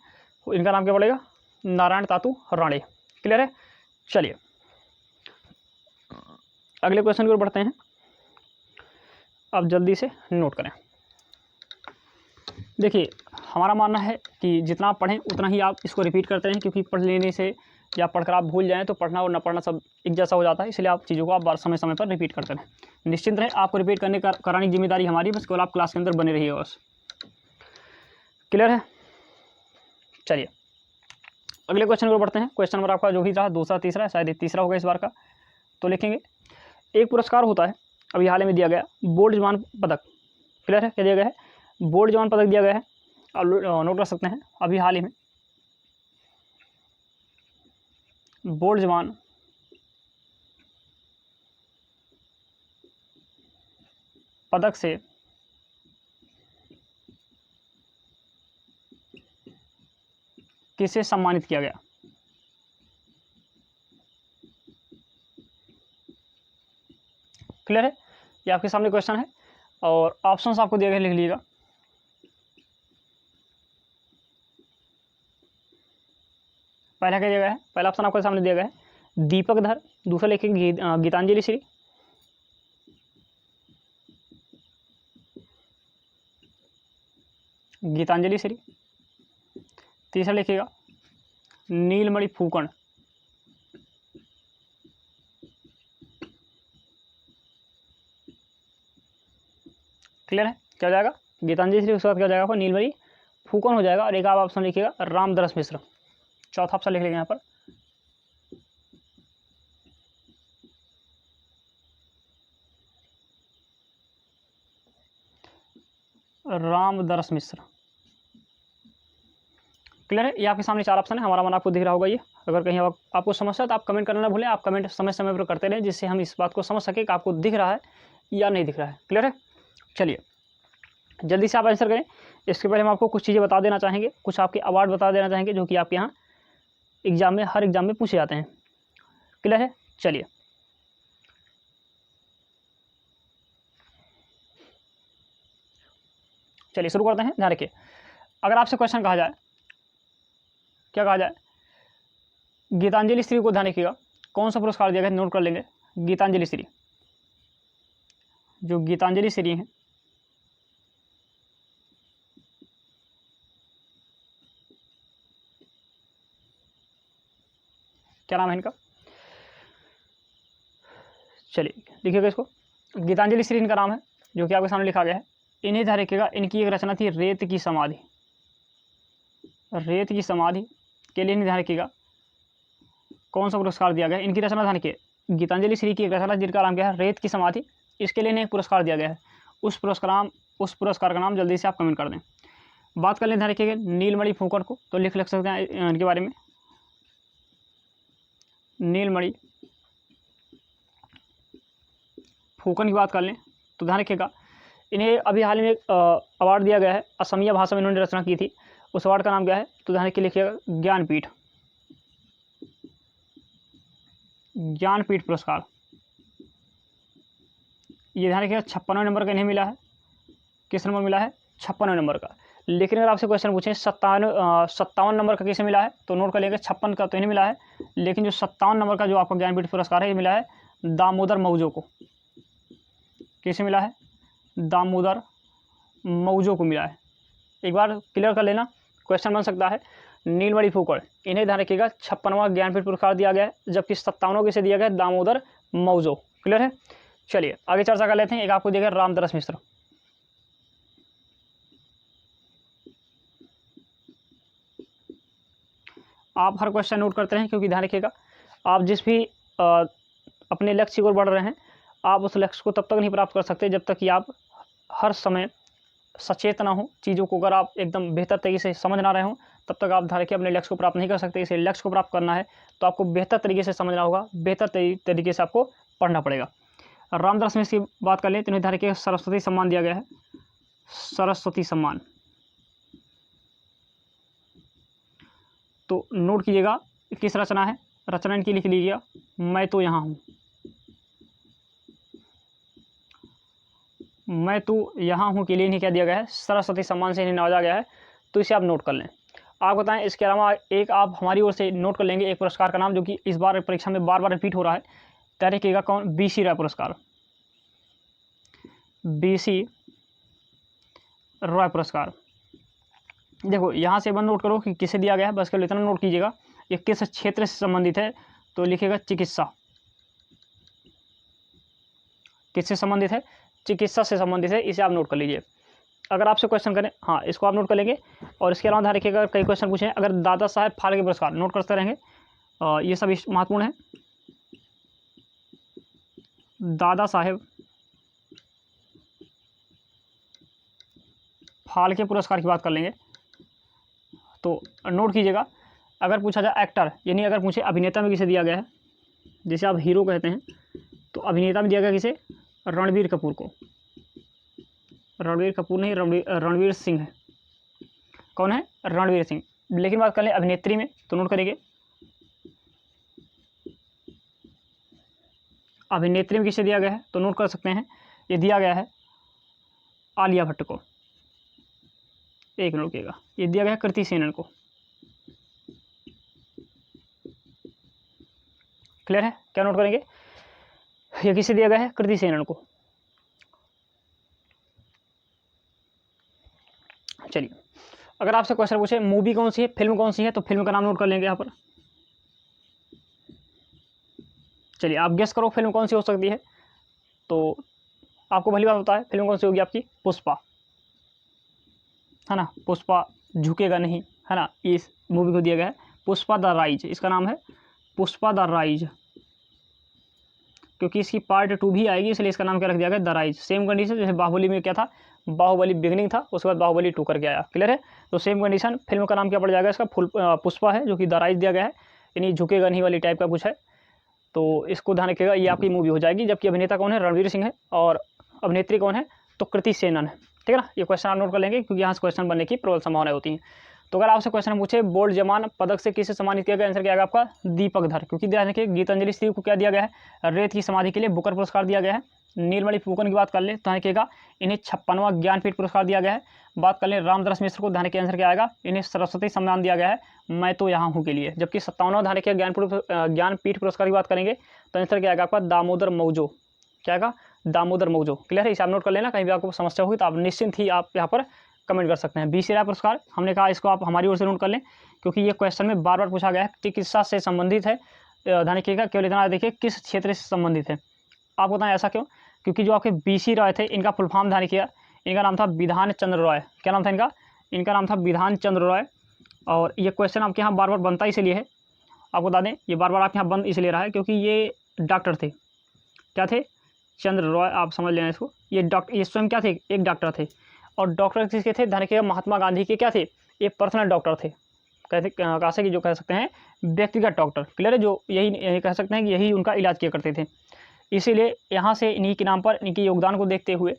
इनका नाम क्या पड़ेगा, नारायण तातू राणे। क्लियर है। चलिए अगले क्वेश्चन की ओर बढ़ते हैं, आप जल्दी से नोट करें। देखिए हमारा मानना है कि जितना आप पढ़ें उतना ही आप इसको रिपीट करते रहें, क्योंकि पढ़ लेने से या पढ़कर आप भूल जाएं तो पढ़ना और न पढ़ना सब एक जैसा हो जाता है। इसलिए आप चीज़ों को आप समय समय पर रिपीट करते रहें। निश्चिंत रहें, आपको रिपीट करने कराने की जिम्मेदारी हमारी, बस केवल आप क्लास के अंदर बने रहिए बस। क्लियर है। चलिए अगले क्वेश्चन को बढ़ते हैं। क्वेश्चन नंबर आपका जो भी था दूसरा तीसरा, शायद ये तीसरा होगा इस बार का, तो लिखेंगे एक पुरस्कार होता है अभी हाल ही में दिया गया, बोल्ड जवान पदक। क्लियर है, क्या दिया गया है, बोल्ड जवान पदक दिया गया है, आप नोट कर सकते हैं। अभी हाल ही में बोल्ड जवान पदक से किसे सम्मानित किया गया। क्लियर है, ये आपके सामने क्वेश्चन है और ऑप्शंस आपको दिए गए, लिख लीजिएगा। पहला क्या दिया गया है, पहला ऑप्शन आपके सामने दिया गया है दीपक धर, दूसरा लिखेंगे गीतांजलि श्री, गीतांजलि श्री, तीसरा लिखिएगा नीलमणि फूकन, क्लियर है, क्या हो जाएगा गीतांजलि श्री, उसके बाद क्या हो जाएगा नीलमणि फूकन हो जाएगा। और एक आप ऑप्शन लिखिएगा रामदरस मिश्र, चौथा ऑप्शन लिख लेंगे यहाँ पर। रामदरस मिश्र। क्लियर है? ये आपके सामने 4 ऑप्शन है, हमारा मन आपको दिख रहा होगा ये। अगर कहीं आपको समस्या है तो आप कमेंट करना ना भूलें, आप कमेंट समय समय पर करते रहें, जिससे हम इस बात को समझ सकें कि आपको दिख रहा है या नहीं दिख रहा है। क्लियर है? चलिए जल्दी से आप आंसर करें। इसके पहले हम आपको कुछ चीज़ें बता देना चाहेंगे, कुछ आपके अवार्ड बता देना चाहेंगे जो कि आपके यहाँ एग्जाम में, हर एग्जाम में पूछे जाते हैं। क्लियर है? चलिए शुरू करते हैं। ध्यान रखिए, अगर आपसे क्वेश्चन कहा जाए, क्या कहा जाए, गीतांजलि श्री को, ध्यान रखिएगा, कौन सा पुरस्कार दिया गया, नोट कर लेंगे। गीतांजलि श्री, जो गीतांजलि श्री है, क्या नाम है इनका, चलिए लिखिएगा इसको। गीतांजलि श्री इनका नाम है, जो कि आपके सामने लिखा गया है। इन्हें ध्यान रखिएगा, इनकी एक रचना थी रेत की समाधि। रेत की समाधि के लिए इन्हें ध्यान रखिएगा कौन सा पुरस्कार दिया गया है। इनकी रचना, ध्यान रखिए, गीतांजलि श्री की एक रचना जिनका नाम क्या है, रेत की समाधि, इसके लिए इन्हें एक पुरस्कार दिया गया है। उस पुरस्कार का नाम जल्दी से आप कमेंट कर दें। बात कर लें, ध्यान रखिएगा, नीलमणि फूकन को, तो लिख सकते हैं इनके बारे में। नीलमणि फूकन की बात कर लें तो ध्यान रखिएगा, इन्हें अभी हाल में एक अवार्ड दिया गया है, असमिया भाषा में इन्होंने रचना की थी। उस अवार्ड का नाम क्या है, तो ध्यान रखिए, लिखिएगा ज्ञानपीठ। ज्ञानपीठ पुरस्कार, ये ध्यान रखिएगा 56वें नंबर का इन्हें मिला है। किस नंबर मिला है? 56वें नंबर का। लेकिन अगर आपसे क्वेश्चन पूछें 57 नंबर का किसे मिला है, तो नोट कर लेंगे 56 का तो इन्हें मिला है, लेकिन जो 57 नंबर का जो आपका ज्ञानपीठ पुरस्कार है, ये मिला है दामोदर मौजो को। किसे मिला है? दामोदर मौजो को मिला है। एक बार क्लियर कर लेना, क्वेश्चन बन सकता है। नीलमणि फूकन, इन्हें ध्यान रखिएगा 56वां ज्ञानपीठ पुरस्कार दिया गया है, जबकि 57वां किसे दिया गया है, दामोदर मौजो। क्लियर है? चलिए आगे चर्चा कर लेते हैं। एक आपको दिया गया रामदरस मिश्र। आप हर क्वेश्चन नोट करते रहें, क्योंकि ध्यान रखिएगा, आप जिस भी अपने लक्ष्य की ओर बढ़ रहे हैं, आप उस लक्ष्य को तब तक नहीं प्राप्त कर सकते जब तक कि आप हर समय सचेत ना हो चीज़ों को। अगर आप एकदम बेहतर तरीके से समझ ना रहे हों, तब तक आप ध्यान रखिए अपने लक्ष्य को प्राप्त नहीं कर सकते। इसे लक्ष्य को प्राप्त करना है तो आपको बेहतर तरीके से समझना होगा, बेहतर तरीके से आपको पढ़ना पड़ेगा। रामदरस मिश्र की बात कर लें तो इन्हें ध्यान रखिए सरस्वती सम्मान दिया गया है। सरस्वती सम्मान, तो नोट कीजिएगा किस रचना है, रचना इनकी लिख लीजिएगा, मैं तो यहाँ हूँ। मैं तो यहाँ हूँ के लिए इन्हें क्या दिया गया है, सरस्वती सम्मान से इन्हें नवाजा गया है। तो इसे आप नोट कर लें। आप बताएं, इसके अलावा एक आप हमारी ओर से नोट कर लेंगे एक पुरस्कार का नाम, जो कि इस बार परीक्षा में बार बार रिपीट हो रहा है। तय रखिएगा कौन, BC रॉय पुरस्कार। BC रॉय पुरस्कार, देखो यहाँ से बंद नोट करो कि किसे दिया गया है, बस केवल इतना नोट कीजिएगा ये किस क्षेत्र से संबंधित है। तो लिखिएगा चिकित्सा। किससे संबंधित है? चिकित्सा से संबंधित है, इसे आप नोट कर लीजिए। अगर आपसे क्वेश्चन करें, हाँ इसको आप नोट कर लेंगे। और इसके अलावा ध्यान रखिएगा, कई क्वेश्चन पूछे अगर दादा साहेब फाल्के पुरस्कार, नोट करते रहेंगे, ये सब महत्वपूर्ण है। दादा साहेब फाल्के पुरस्कार की बात कर लेंगे तो नोट कीजिएगा। अगर पूछा जाए एक्टर, यानी अगर पूछे अभिनेता में किसे दिया गया है, जिसे आप हीरो कहते हैं, तो अभिनेता में दिया गया किसे, रणबीर कपूर को। रणबीर कपूर नहीं, रणवीर सिंह है। कौन है? रणवीर सिंह। लेकिन बात कर लें अभिनेत्री में, तो नोट करेंगे अभिनेत्री में किसे दिया गया है, तो नोट कर सकते हैं ये दिया गया है आलिया भट्ट को। एक नोट कीजिएगा, ये दिया गया है कृति सेनन को। क्लियर है? क्या नोट करेंगे, ये किसे दिया गया है, कृति सेनन को। चलिए अगर आपसे क्वेश्चन पूछे मूवी कौन सी है, फिल्म कौन सी है, तो फिल्म का नाम नोट कर लेंगे यहाँ पर। चलिए आप गेस करो फिल्म कौन सी हो सकती है। तो आपको भली बात होता है, फिल्म कौन सी होगी आपकी, पुष्पा, है ना। पुष्पा झुकेगा नहीं, है ना, इस मूवी को दिया गया है पुष्पा द राइज। इसका नाम है पुष्पा द राइज, क्योंकि इसकी पार्ट 2 भी आएगी, इसलिए इसका नाम क्या रख दिया गया, द राइज। सेम कंडीशन जैसे बाहुबली में क्या था, बाहुबली बिगिनिंग था, उसके बाद बाहुबली 2 करके आया। क्लियर है। तो सेम कंडीशन, फिल्म का नाम क्या पड़ जाएगा इसका, पुष्पा है, जो कि द राइज दिया गया है, यानी झुकेगा नहीं वाली टाइप का कुछ है। तो इसको ध्यान रखिएगा, ये आपकी मूवी हो जाएगी। जबकि अभिनेता कौन है, रणवीर सिंह है, और अभिनेत्री कौन है, तो कृति सेनन है। ठीक है ना। ये क्वेश्चन आप नोट कर लेंगे, क्योंकि यहाँ से क्वेश्चन बनने की प्रबल संभावना होती है। तो अगर आपसे क्वेश्चन पूछे बोल्ड जवान पदक से किसे सम्मानित किया गया, आंसर क्या आएगा आपका, दीपक धर। क्योंकि ध्यान रखिए, गीतांजलि श्री को क्या दिया गया है, रेत की समाधि के लिए बुकर पुरस्कार दिया गया है। नीलमणि फुकन की बात कर ले तो ध्यान रखिएगा, इन्हें 56वां ज्ञानपीठ पुरस्कार दिया गया है। बात कर ले रामदास मिश्र को, ध्यान रखिए आंसर क्या आएगा, इन्हें सरस्वती सम्मान दिया गया है, मैं तो यहाँ हूँ के लिए। जबकि 57वां ध्यान रखिए ज्ञानपीठ पुरस्कार की बात करेंगे तो आंसर क्या आएगा आपका, दामोदर मौजो। क्या आएगा, दामोदर मौजो। क्लियर है। इसे आप नोट कर लेना, कहीं भी आपको समस्या होगी तो आप निश्चिंत ही आप यहाँ पर कमेंट कर सकते हैं। BC राय पुरस्कार, हमने कहा इसको आप हमारी ओर से नोट कर लें, क्योंकि ये क्वेश्चन में बार बार पूछा गया है, चिकित्सा से संबंधित है। ध्यान रखिएगा, केवल इतना देखिए किस क्षेत्र से संबंधित है। आप बताएं ऐसा क्यों, क्योंकि जो आपके BC राय थे, इनका फुल फॉर्म ध्यान रखिएगा, इनका नाम था विधान चंद्र रॉय। क्या नाम था इनका, इनका नाम था विधान चंद्र रॉय। और ये क्वेश्चन आपके यहाँ बार बार बनता इसलिए है, आपको बता दें, ये बार बार आपके यहाँ बंद इसलिए रहा है क्योंकि ये डॉक्टर थे। क्या थे, चंद्र रॉय, आप समझ लेना इसको। ये स्वयं क्या थे, एक डॉक्टर थे। और डॉक्टर किसके थे, ध्यान रखिएगा, महात्मा गांधी के क्या थे, ये पर्सनल डॉक्टर थे। कहते कहा से कि जो कह सकते हैं व्यक्तिगत डॉक्टर। क्लियर है। जो यही कह सकते हैं कि यही उनका इलाज किया करते थे। इसीलिए यहाँ से इन्हीं के नाम पर, इनके योगदान को देखते हुए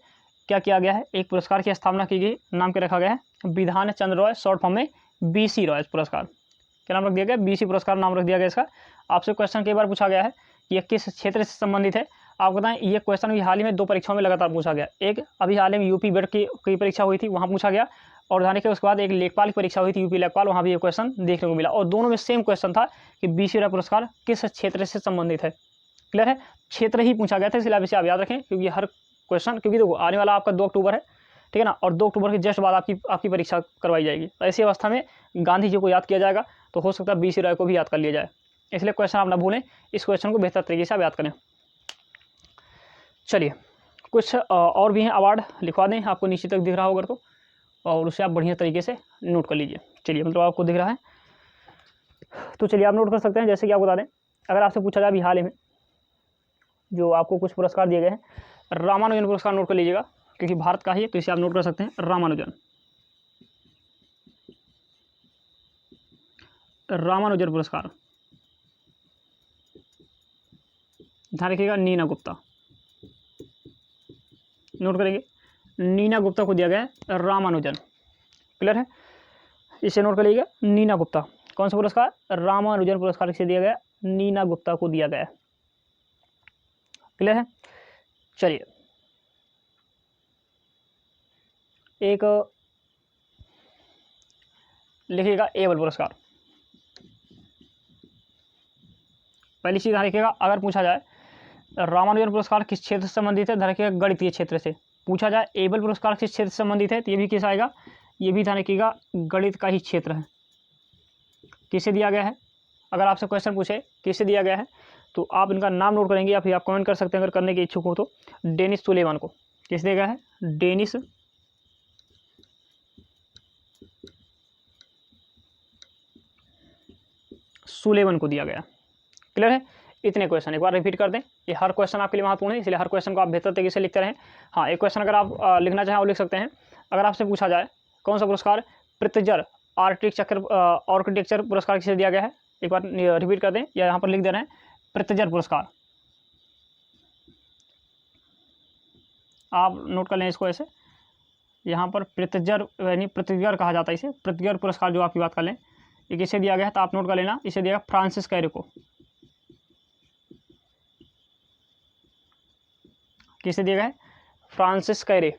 क्या किया गया है, एक पुरस्कार की स्थापना की गई, नाम क्या रखा गया है, विधान चंद्र रॉय, शॉर्ट फॉर्म में BC रॉय पुरस्कार। क्या नाम रख दिया गया, BC पुरस्कार नाम रख दिया गया इसका। आपसे क्वेश्चन कई बार पूछा गया है कि ये किस क्षेत्र से संबंधित है। आप बताएं, ये क्वेश्चन भी हाल ही में 2 परीक्षाओं में लगातार पूछा गया। एक अभी हाल ही में UP बेड की परीक्षा हुई थी, वहाँ पूछा गया। और ध्यान रखिए, उसके बाद एक लेखपाल की परीक्षा हुई थी, UP लेखपाल, वहाँ भी ये क्वेश्चन देखने को मिला। और दोनों में सेम क्वेश्चन था कि BC रॉय पुरस्कार किस क्षेत्र से संबंधित है। क्लियर है। क्षेत्र ही पूछा गया था, इसलिए आप इसे आप याद रखें, क्योंकि हर क्वेश्चन, क्योंकि देखो आने वाला आपका 2 अक्टूबर है, ठीक है ना, और 2 अक्टूबर के जस्ट बाद आपकी परीक्षा करवाई जाएगी। तो ऐसी अवस्था में गांधी जी को याद किया जाएगा, तो हो सकता है BC रॉय को भी याद कर लिया जाए। इसलिए क्वेश्चन आप ना भूलें, इस क्वेश्चन को बेहतर तरीके से आप याद करें। चलिए, कुछ और भी हैं अवार्ड, लिखवा दें, आपको नीचे तक दिख रहा होगा तो, और उसे आप बढ़िया तरीके से नोट कर लीजिए। चलिए, मतलब आपको दिख रहा है तो चलिए आप नोट कर सकते हैं। जैसे कि आपको बता दें, अगर आपसे पूछा जाए अभी हाल ही में जो आपको कुछ पुरस्कार दिए गए हैं, रामानुजन पुरस्कार नोट कर लीजिएगा, क्योंकि भारत का ही है, तो इसे आप नोट कर सकते हैं, रामानुजन पुरस्कार। ध्यान रखिएगा, नीना गुप्ता, नोट करेंगे, नीना गुप्ता को दिया गया है रामानुजन। क्लियर है। इसे नोट कर लीजिएगा, नीना गुप्ता, कौन सा पुरस्कार, रामानुजन पुरस्कार किसे दिया गया, नीना गुप्ता को दिया गया है। क्लियर है। चलिए, एक लिखिएगा एबल पुरस्कार। पहली चीज ध्यान रखिएगा, अगर पूछा जाए रामानुजन पुरस्कार किस क्षेत्र से संबंधित है, ध्यान रखिएगा गणितीय क्षेत्र से। पूछा जाए एबल पुरस्कार किस क्षेत्र से संबंधित है, तो ये भी किस आएगा, ये भी ध्यान रखिएगा गणित का ही क्षेत्र है। किसे दिया गया है, अगर आपसे क्वेश्चन पूछे किसे दिया गया है, तो आप इनका नाम नोट करेंगे या फिर आप कमेंट कर सकते हैं अगर करने के इच्छुक हो तो। डेनिस सुलेमान को किस दिया गया है, डेनिस सुलेमान को दिया गया। क्लियर है। इतने क्वेश्चन एक बार रिपीट कर दें, ये हर क्वेश्चन आपके लिए महत्वपूर्ण है, इसलिए हर क्वेश्चन को आप बेहतर तरीके से लिखते रहें। हाँ, एक क्वेश्चन अगर आप लिखना चाहें वो लिख सकते हैं। अगर आपसे पूछा जाए कौन सा पुरस्कार प्रित्जर आर्किटेक्चर पुरस्कार किसे दिया गया है, एक बार रिपीट कर दें या यहाँ पर लिख दे रहे हैं, प्रित्जर पुरस्कार। आप नोट कर लें इसको ऐसे, यहाँ पर प्रित्जर यानी प्रित्जर कहा जाता है इसे, प्रित्जर पुरस्कार जो आपकी बात कर लें, ये किसे दिया गया है, तो आप नोट कर लेना, इसे दिया गया फ्रांसिस कैरे को। किसे दिया गया है, फ्रांसिस कैरे।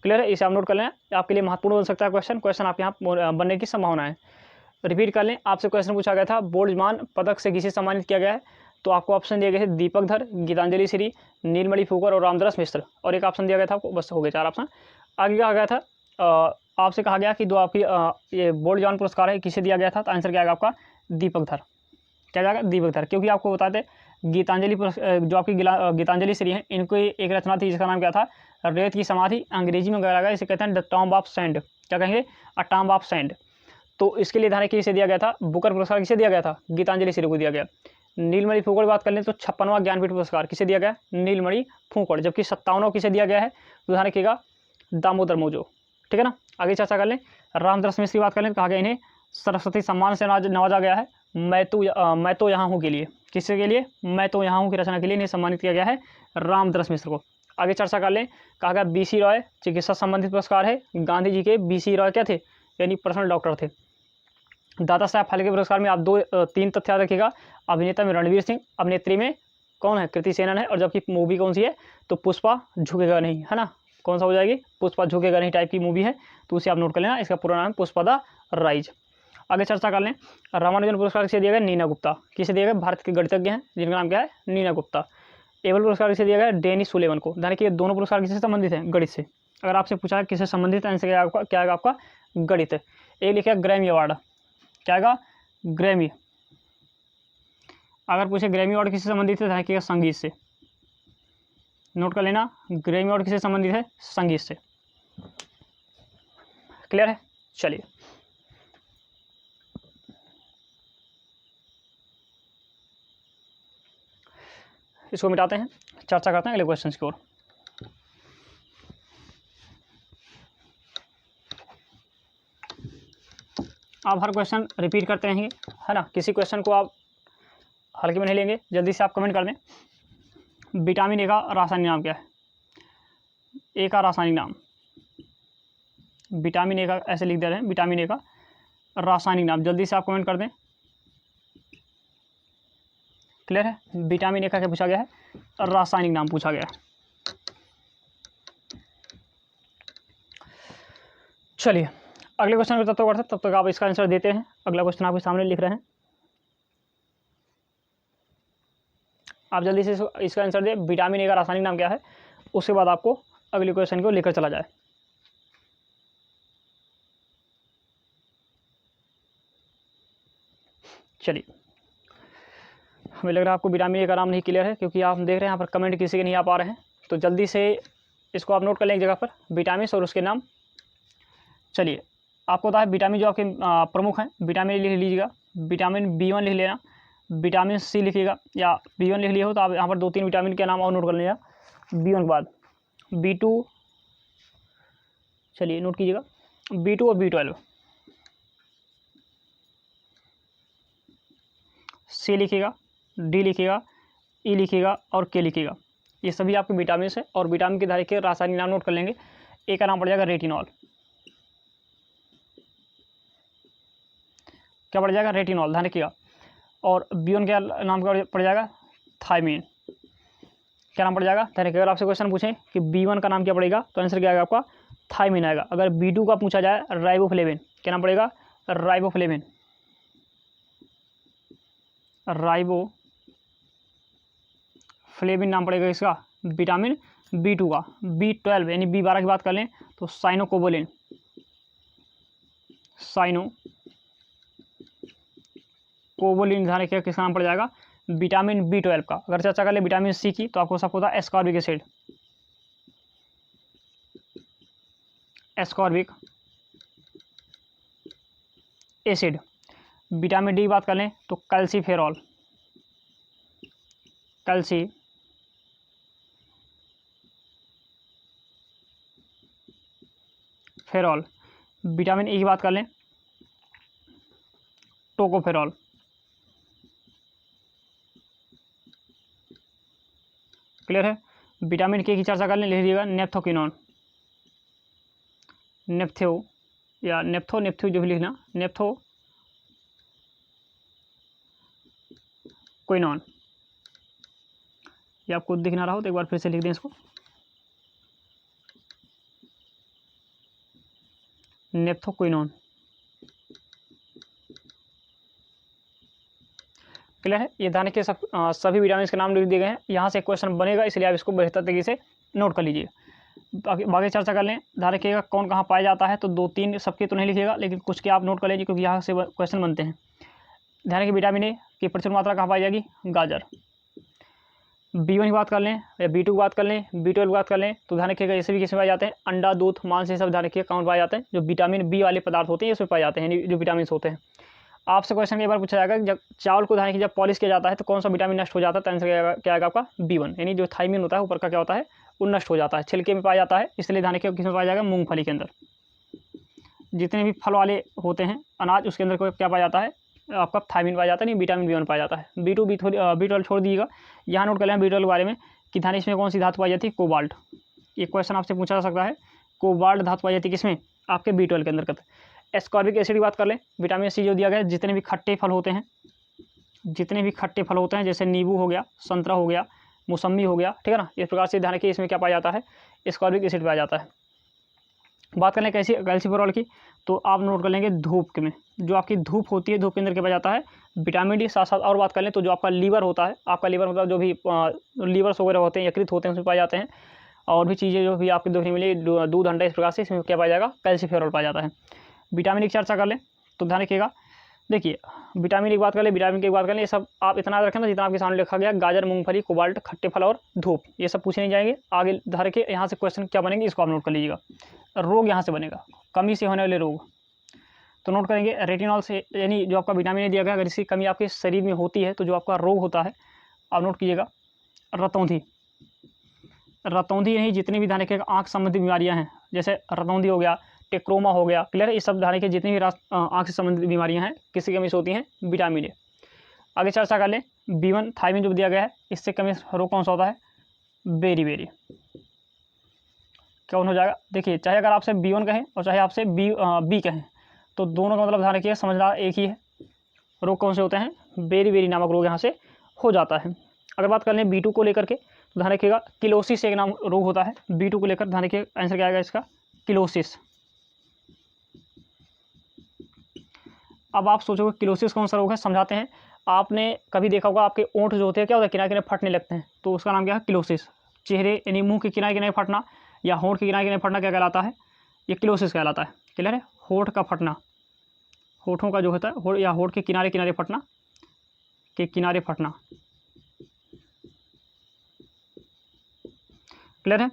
क्लियर है। इसे आप नोट कर लें, आपके लिए महत्वपूर्ण बन सकता है क्वेश्चन आप यहाँ बनने की संभावना है। रिपीट कर लें, आपसे क्वेश्चन पूछा गया था बोल्ट्जमान पदक से किसे सम्मानित किया गया है, तो आपको ऑप्शन दिए गए थे दीपक धर, गीतांजलि श्री, नीलमणि फुकर और रामदास मिश्र, और एक ऑप्शन दिया गया था आपको, बस हो गए 4 ऑप्शन। आगे कहा गया था, आपसे कहा गया कि जो आपकी ये बोल्ट्जमान पुरस्कार है किसे दिया गया था, तो आंसर क्या आएगा आपका, दीपक धर। क्या जाएगा, दीपक धर, क्योंकि आपको बताते गीतांजलि जो आपकी गीतांजलि श्री है, इनको एक रचना थी जिसका नाम क्या था, रेत की समाधि, अंग्रेजी में गया, इसे कहते हैं द टॉम्ब ऑफ सैंड। क्या कहेंगे, अ टॉम्ब ऑफ सैंड। तो इसके लिए ध्यान किसे दिया गया था, बुकर पुरस्कार किसे दिया गया था, गीतांजलि श्री को दिया गया। नीलमणि फुकड़ की बात कर लें तो 56वां ज्ञानपीठ पुरस्कार किसे दिया गया, नीलमणि फुकड़। जबकि 57वां किसे दिया गया है, तो ध्यान रखिएगा दामोदर मोजो, ठीक है ना। आगे चर्चा कर लें। रामदास मिश्र की बात करें तो कहा गया इन्हें सरस्वती सम्मान से नवाजा गया है मैं तो यहाँ हूँ के लिए। किसके के लिए? मैं तो यहाँ हूँ की रचना के लिए इन्हें सम्मानित किया गया है रामदास मिश्र को। आगे चर्चा कर लें। कहा गया BC रॉय चिकित्सा संबंधित पुरस्कार है। गांधी जी के BC रॉय क्या थे? यानी पर्सनल डॉक्टर थे। दादा साहब फाल्के पुरस्कार में आप 3 तथ्य याद रखिएगा। अभिनेता में रणवीर सिंह, अभिनेत्री में कौन है? कृति सेनन है। और जबकि मूवी कौन सी है? तो पुष्पा झुकेगा नहीं, है ना। कौन सा हो जाएगी? पुष्पा झुकेगा नहीं टाइप की मूवी है, तो उसे आप नोट कर लेना। इसका पूरा नाम पुष्पा द राइज। आगे चर्चा कर लें। रामानुजन पुरस्कार किसे दिया गया? नीना गुप्ता। किसे दिया गया? भारत के गणितज्ञ हैं जिनका नाम क्या है? नीना गुप्ता। एबल पुरस्कार किसे दिया गया? डेनिस सुलेवन को। यानी कि दोनों पुरस्कार किससे संबंधित हैं? गणित से। अगर आपसे पूछा है किससे संबंधित है, आंसर क्या आएगा आपका? गणित। एक लिखा ग्रैमी अवार्ड, क्या आएगा? ग्रैमी। अगर पूछे ग्रैमी अवार्ड किससे संबंधित है, देखिएगा संगीत से। नोट कर लेना, ग्रैमी अवार्ड किससे संबंधित है? संगीत से। क्लियर है? चलिए इसको मिटाते हैं, चर्चा करते हैं अगले क्वेश्चन की ओर। आप हर क्वेश्चन रिपीट करते रहेंगे, है ना। किसी क्वेश्चन को आप हल्के में नहीं लेंगे। जल्दी से आप कमेंट कर दें। विटामिन ए का रासायनिक नाम क्या है? ए का रासायनिक नाम, विटामिन ए का ऐसे लिख दे रहे हैं, विटामिन ए का रासायनिक नाम। जल्दी से आप कमेंट कर दें। क्लियर है? विटामिन ए का क्या पूछा गया है? रासायनिक नाम पूछा गया है। चलिए अगले क्वेश्चन को तब तक आप इसका आंसर देते हैं। अगला क्वेश्चन आपके सामने लिख रहे हैं, आप जल्दी से इसका आंसर दें। विटामिन ए का रासायनिक नाम क्या है? उसके बाद आपको अगले क्वेश्चन को लेकर चला जाए। चलिए हमें लग रहा है आपको विटामिन ए का नाम नहीं क्लियर है, क्योंकि आप देख रहे हैं यहाँ पर कमेंट किसी के नहीं आ पा रहे हैं। तो जल्दी से इसको आप नोट कर लें एक जगह पर, विटामिन और उसके नाम। चलिए आपको पता है विटामिन जो आपके प्रमुख हैं, विटामिन लिख लीजिएगा। विटामिन B1 लिख लेना, विटामिन C लिखिएगा, या B1 लिख लिया हो तो आप यहाँ पर 2-3 विटामिन के नाम और नोट कर लीजिएगा। B1 के बाद B2, चलिए नोट कीजिएगा, B2 और B12। C लिखिएगा, D लिखिएगा, E लिखिएगा और K लिखिएगा। ये सभी आपके विटामिन है। और विटामिन के धारे के रासायनिक नाम नोट कर लेंगे। ए का नाम पड़ जाएगा रेटिनॉल, क्या पड़ जाएगा? रेटिनॉल, ध्यान रखिएगा। और B1 का नाम क्या पड़ जाएगा? थायमीन, क्या नाम पड़ जाएगा? ध्यान रखिएगा। अगर आपसे क्वेश्चन पूछें कि B1 का नाम क्या पड़ेगा, तो आंसर क्या आएगा आपका? थायमीन आएगा। अगर B2 का पूछा जाए, राइबोफ्लेविन, क्या नाम पड़ेगा? राइबोफ्लेविन, राइबोफ्लेविन नाम पड़ेगा इसका। विटामिन B2 का। B12 यानी B12 की बात कर लें तो साइनोकोबोलिन, साइनोकोबोलिन, ध्यान रखिएगा किसका नाम पड़ जाएगा? विटामिन B12 का। अगर चर्चा कर ले विटामिन C की, तो आपको सबको पता है ascorbic acid, ascorbic acid. Vitamin D की बात कर लें तो कैल्सीफेरॉल, कैल्सीफेरॉल। विटामिन E की बात कर लें, टोकोफेरॉल। क्लियर है? विटामिन K की चर्चा कर लें, लिख लीजिएगा नेप्थोक्विनोन, नेप्थ्यो या नेप्थ्यू जो भी लिखना, नेप्थोक्विनोन। ये आपको दिख ना रहा हो तो एक बार फिर से लिख दें इसको, नेप्थोक्विनोन। क्लियर है? ये ध्यान के सभी विटामिन के नाम लिख दिए गए हैं। यहाँ से क्वेश्चन बनेगा, इसलिए आप इसको बेहतर तरीके से नोट कर लीजिए। बाकी चर्चा कर लें। ध्यान रखिएगा कौन कहाँ पाया जाता है, तो 2-3 सबके तो नहीं लिखिएगा, लेकिन कुछ के आप नोट कर लीजिए, क्योंकि यहाँ से क्वेश्चन बनते हैं। ध्यान रखिए विटामिन ए की प्रचुर मात्रा कहाँ पाई जाएगी? गाजर। B1 की बात कर लें या B2 की बात कर लें, B12 की बात कर लें, तो ध्यान रखिएगा ये सभी किसमें पाए जाते हैं? अंडा, दूध, मांस, ये सब ध्यान रखिएगा कहाँ पाए जाते हैं? जो विटामिन B वाले पदार्थ होते हैं इसमें पाए जाते हैं, जो विटामिन होते हैं। आपसे क्वेश्चन एक बार पूछा जाएगा कि जब चावल को ध्यान रखिए जब पॉलिश किया जाता है तो कौन सा विटामिन नष्ट हो जाता है, तो आंसर क्या आएगा आपका? B1, यानी जो थायमीन होता है ऊपर का क्या होता है? वो नष्ट हो जाता है, छिलके में पाया जाता है। इसलिए ध्यान रखिए किस में पाया जाएगा, मूंगफली के अंदर। जितने भी फल वाले होते हैं अनाज, उसके अंदर क्या पाया जाता है, आपका थायमिन पाया जाता है, नहीं विटामिन B1 पाया जाता है। B2 B12 छोड़ दीजिएगा। यहाँ नोट कर लें B12 के बारे में कि ध्यान इसमें कौन सी धातु पाई जाती है, कोबाल्ट। ये क्वेश्चन आपसे पूछा जा सकता है, कोबाल्ट धातु पाई जाती है किसमें, आपके B12 के अंदर। एस्कॉर्बिक एसिड की बात कर लें, विटामिन C जो दिया गया है, जितने भी खट्टे फल होते हैं, जैसे नींबू हो गया, संतरा हो गया, मौसम्बी हो गया, ठीक है ना, इस प्रकार से ध्यान रखिए इसमें क्या पाया जाता है, एस्कॉर्बिक एसिड पाया जाता है। बात करें कैल्सीफेरॉल की, तो आप नोट कर लेंगे धूप में, जो आपकी धूप होती है, धूप के अंदर क्या पाया जाता है, विटामिन D। साथ साथ और बात कर लें तो जो आपका लीवर होता है, आपका लीवर मतलब जो भी लीवर्स वगैरह होते हैं, यकृत होते हैं, उसमें पाए जाते हैं। और भी चीज़ें जो भी आपको देखने मिली, दूध, अंडा, इस प्रकार से इसमें क्या पाया जाएगा, कैल्सीफेरॉल पाया जाता है। विटामिन की चर्चा कर लें तो ध्यान रखिएगा, देखिए विटामिन की बात कर लें, ये सब आप इतना याद रखें ना जितना आपके सामने लिखा गया, गाजर, मूंगफली, कोबाल्ट, खट्टे फल और धूप, ये सब पूछे नहीं जाएंगे। आगे ध्यान रखिए यहाँ से क्वेश्चन क्या बनेंगे, इसको आप नोट कर लीजिएगा। रोग यहाँ से बनेगा, कमी से होने वाले रोग, तो नोट करेंगे रेटिनॉल से, यानी जो आपका विटामिन दिया गया, अगर इसकी कमी आपके शरीर में होती है तो जो आपका रोग होता है, आप नोट कीजिएगा, रतौंधी नहीं, जितनी भी ध्यान रखिएगा आँख संबंधी बीमारियाँ हैं, जैसे रतौंधी हो गया, टेक्रोमा हो गया, क्लियर है, ये सब ध्यान रखिए जितनी भी आँख से संबंधित बीमारियाँ हैं, किसी कमी से होती हैं, विटामिन A। आगे चर्चा कर लें, B1 थायमिन जो दिया गया है, इससे कमी रोग कौन सा होता है, बेरी कौन हो जाएगा। देखिए चाहे अगर आपसे B1 कहें और चाहे आपसे B कहें, तो दोनों का मतलब ध्यान रखिए, समझना एक ही है, रोग कौन से होते हैं, बेरी नामक रोग यहाँ से हो जाता है। अगर बात कर लें B2 को लेकर के, तो ध्यान रखिएगा किलोसिस एक नाम रोग होता है, B2 को लेकर ध्यान रखिए, आंसर क्या आएगा इसका, किलोसिस। अब आप सोचोगे किलोसिस कौन सा रोग है, समझाते हैं। आपने कभी देखा होगा आपके ओंठ जो होते हैं क्या होता है, किनारे किनारे फटने लगते हैं, तो उसका नाम क्या है, किलोसिस। चेहरे यानी मुंह के किनारे किनारे फटना या होंठ के किनारे किनारे फटना क्या कहलाता है, ये किलोसिस कहलाता है। क्लियर है, होंठ का फटना, होठों का जो होता है, या होंठ के किनारे किनारे फटना, क्लियर है।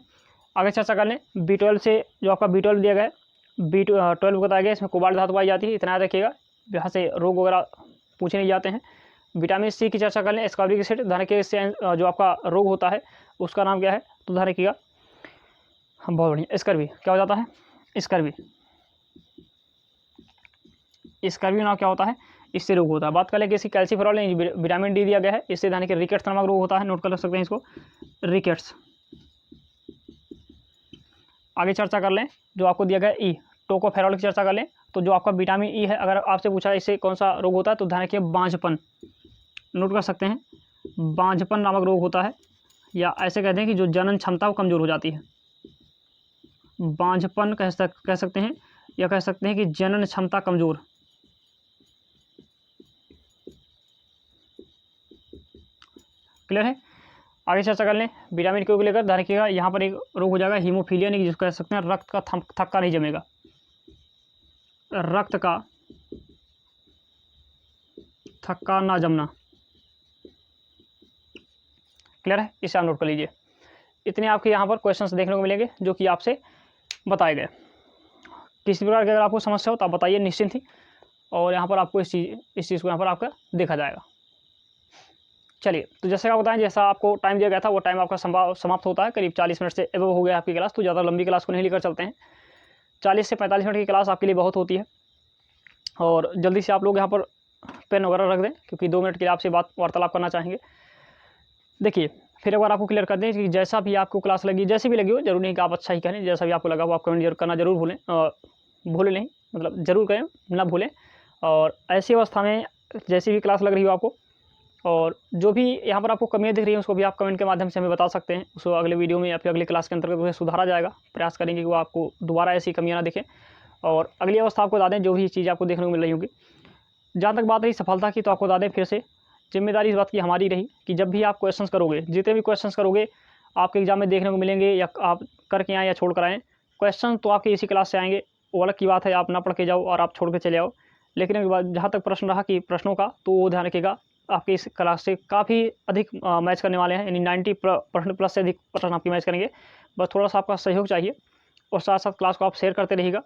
आगे चर्चा कर लें, B12 से जो आपका B12 दिया गया है, B12 बताया गया, इसमें कोबाल्ट धातु पाई जाती है, इतना याद रखिएगा, यहाँ से रोग वगैरह पूछे नहीं जाते हैं। विटामिन C की चर्चा कर लें, एस्कॉर्बिक एसिड, ध्यान रखिए इससे जो आपका रोग होता है उसका नाम क्या है, तो ध्यान रखिएगा, बहुत बढ़िया, स्कर्वी। क्या हो जाता है, स्कर्वी नाम क्या होता है, इससे रोग होता है। बात कर लें कि इसकी कैल्सीफेरॉल विटामिन D दिया गया है, इससे ध्यान रखिए रिकेट्स नामक रोग होता है, नोट कर सकते हैं इसको, रिकेट्स। आगे चर्चा कर लें, जो आपको दिया गया E, टोकोफेरॉल की चर्चा कर लें, तो जो आपका विटामिन E है, अगर आपसे पूछा इससे कौन सा रोग होता है, तो ध्यान रखिए बांझपन, नोट कर सकते हैं, बांझपन नामक रोग होता है, या ऐसे कहते हैं कि जो जनन क्षमता वो कमज़ोर हो जाती है, बांझपन कह सकते हैं, या कह सकते हैं कि जनन क्षमता कमज़ोर। क्लियर है। आगे चर्चा कर लें, विटामिन Q को लेकर ध्यान रखिएगा, यहाँ पर एक रोग हो जाएगा हीमोफीलिया, नहीं जिसको कह सकते हैं रक्त का थक्का नहीं जमेगा, रक्त का थक्का ना जमना। क्लियर है, इसे आप नोट कर लीजिए। इतने आपके यहाँ पर क्वेश्चंस देखने को मिलेंगे जो कि आपसे बताए गए। किसी प्रकार की अगर आपको समस्या हो तो आप बताइए निश्चिंत ही, और यहाँ पर आपको इस चीज़ को यहाँ पर आपका देखा जाएगा। चलिए, तो जैसे आप बताएं, जैसा आपको टाइम दिया गया था वो टाइम आपका समाप्त होता है, करीब 40 मिनट से एबव हो गया आपकी क्लास, तो ज़्यादा लंबी क्लास को नहीं लेकर चलते हैं। 40 से 45 मिनट की क्लास आपके लिए बहुत होती है, और जल्दी से आप लोग यहाँ पर पेन वगैरह रख दें, क्योंकि 2 मिनट के लिए आपसे वार्तालाप करना चाहेंगे। देखिए, फिर एक बार आपको क्लियर कर दें कि जैसा भी आपको क्लास लगी, जैसे भी लगी हो, जरूरी नहीं कि आप अच्छा ही करें, जैसा भी आपको लगा वो आप कमेंट करना जरूर भूलें नहीं, मतलब ज़रूर करें, ना भूलें। और ऐसी अवस्था में जैसी भी क्लास लग रही हो आपको, और जो भी यहाँ पर आपको कमियाँ दिख रही हैं उसको भी आप कमेंट के माध्यम से हमें बता सकते हैं, उसको अगले वीडियो में या फिर अगली क्लास के अंतर्गत उसे सुधारा जाएगा। प्रयास करेंगे कि वो आपको दोबारा ऐसी कमियाँ ना दिखें, और अगली अवस्था आपको बता दें जो भी चीज़ आपको देखने को मिल रही होगी। जहाँ तक बात रही सफलता की, तो आपको बता दें फिर से, जिम्मेदारी इस बात की हमारी रही कि जब भी आप क्वेश्चंस करोगे, जितने भी क्वेश्चंस करोगे आपके एग्जाम में देखने को मिलेंगे, या आप करके आएँ या छोड़ कर आएँ, क्वेश्चन तो आपके इसी क्लास से आएंगे। वो अलग की बात है आप ना पढ़ के जाओ और आप छोड़ के चले आओ, लेकिन जहाँ तक प्रश्न रहा कि प्रश्नों का, तो वो ध्यान रखिएगा आपके इस क्लास से काफ़ी अधिक मैच करने वाले हैं, यानी 90% प्लस से अधिक प्रश्न आपकी मैच करेंगे। बस थोड़ा सा आपका सहयोग चाहिए, और साथ साथ क्लास को आप शेयर करते रहिएगा।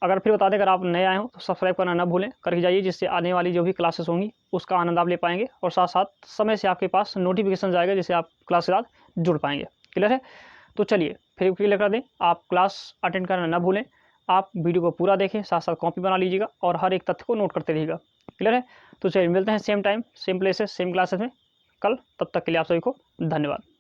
अगर फिर बता दें, अगर आप नए आए हो तो सब्सक्राइब करना ना भूलें, करके जाइए, जिससे आने वाली जो भी क्लासेस होंगी उसका आनंद आप ले पाएंगे, और साथ साथ समय से आपके पास नोटिफिकेशन जाएगा, जिससे आप क्लास के साथ जुड़ पाएंगे। क्लियर है। तो चलिए फिर क्लियर कर दें, आप क्लास अटेंड करना ना भूलें, आप वीडियो को पूरा देखें, साथ साथ कॉपी बना लीजिएगा और हर एक तथ्य को नोट करते रहिएगा। क्लियर है? तो चलिए मिलते हैं same time same places same classes में कल, तब तक के लिए आप सभी को धन्यवाद।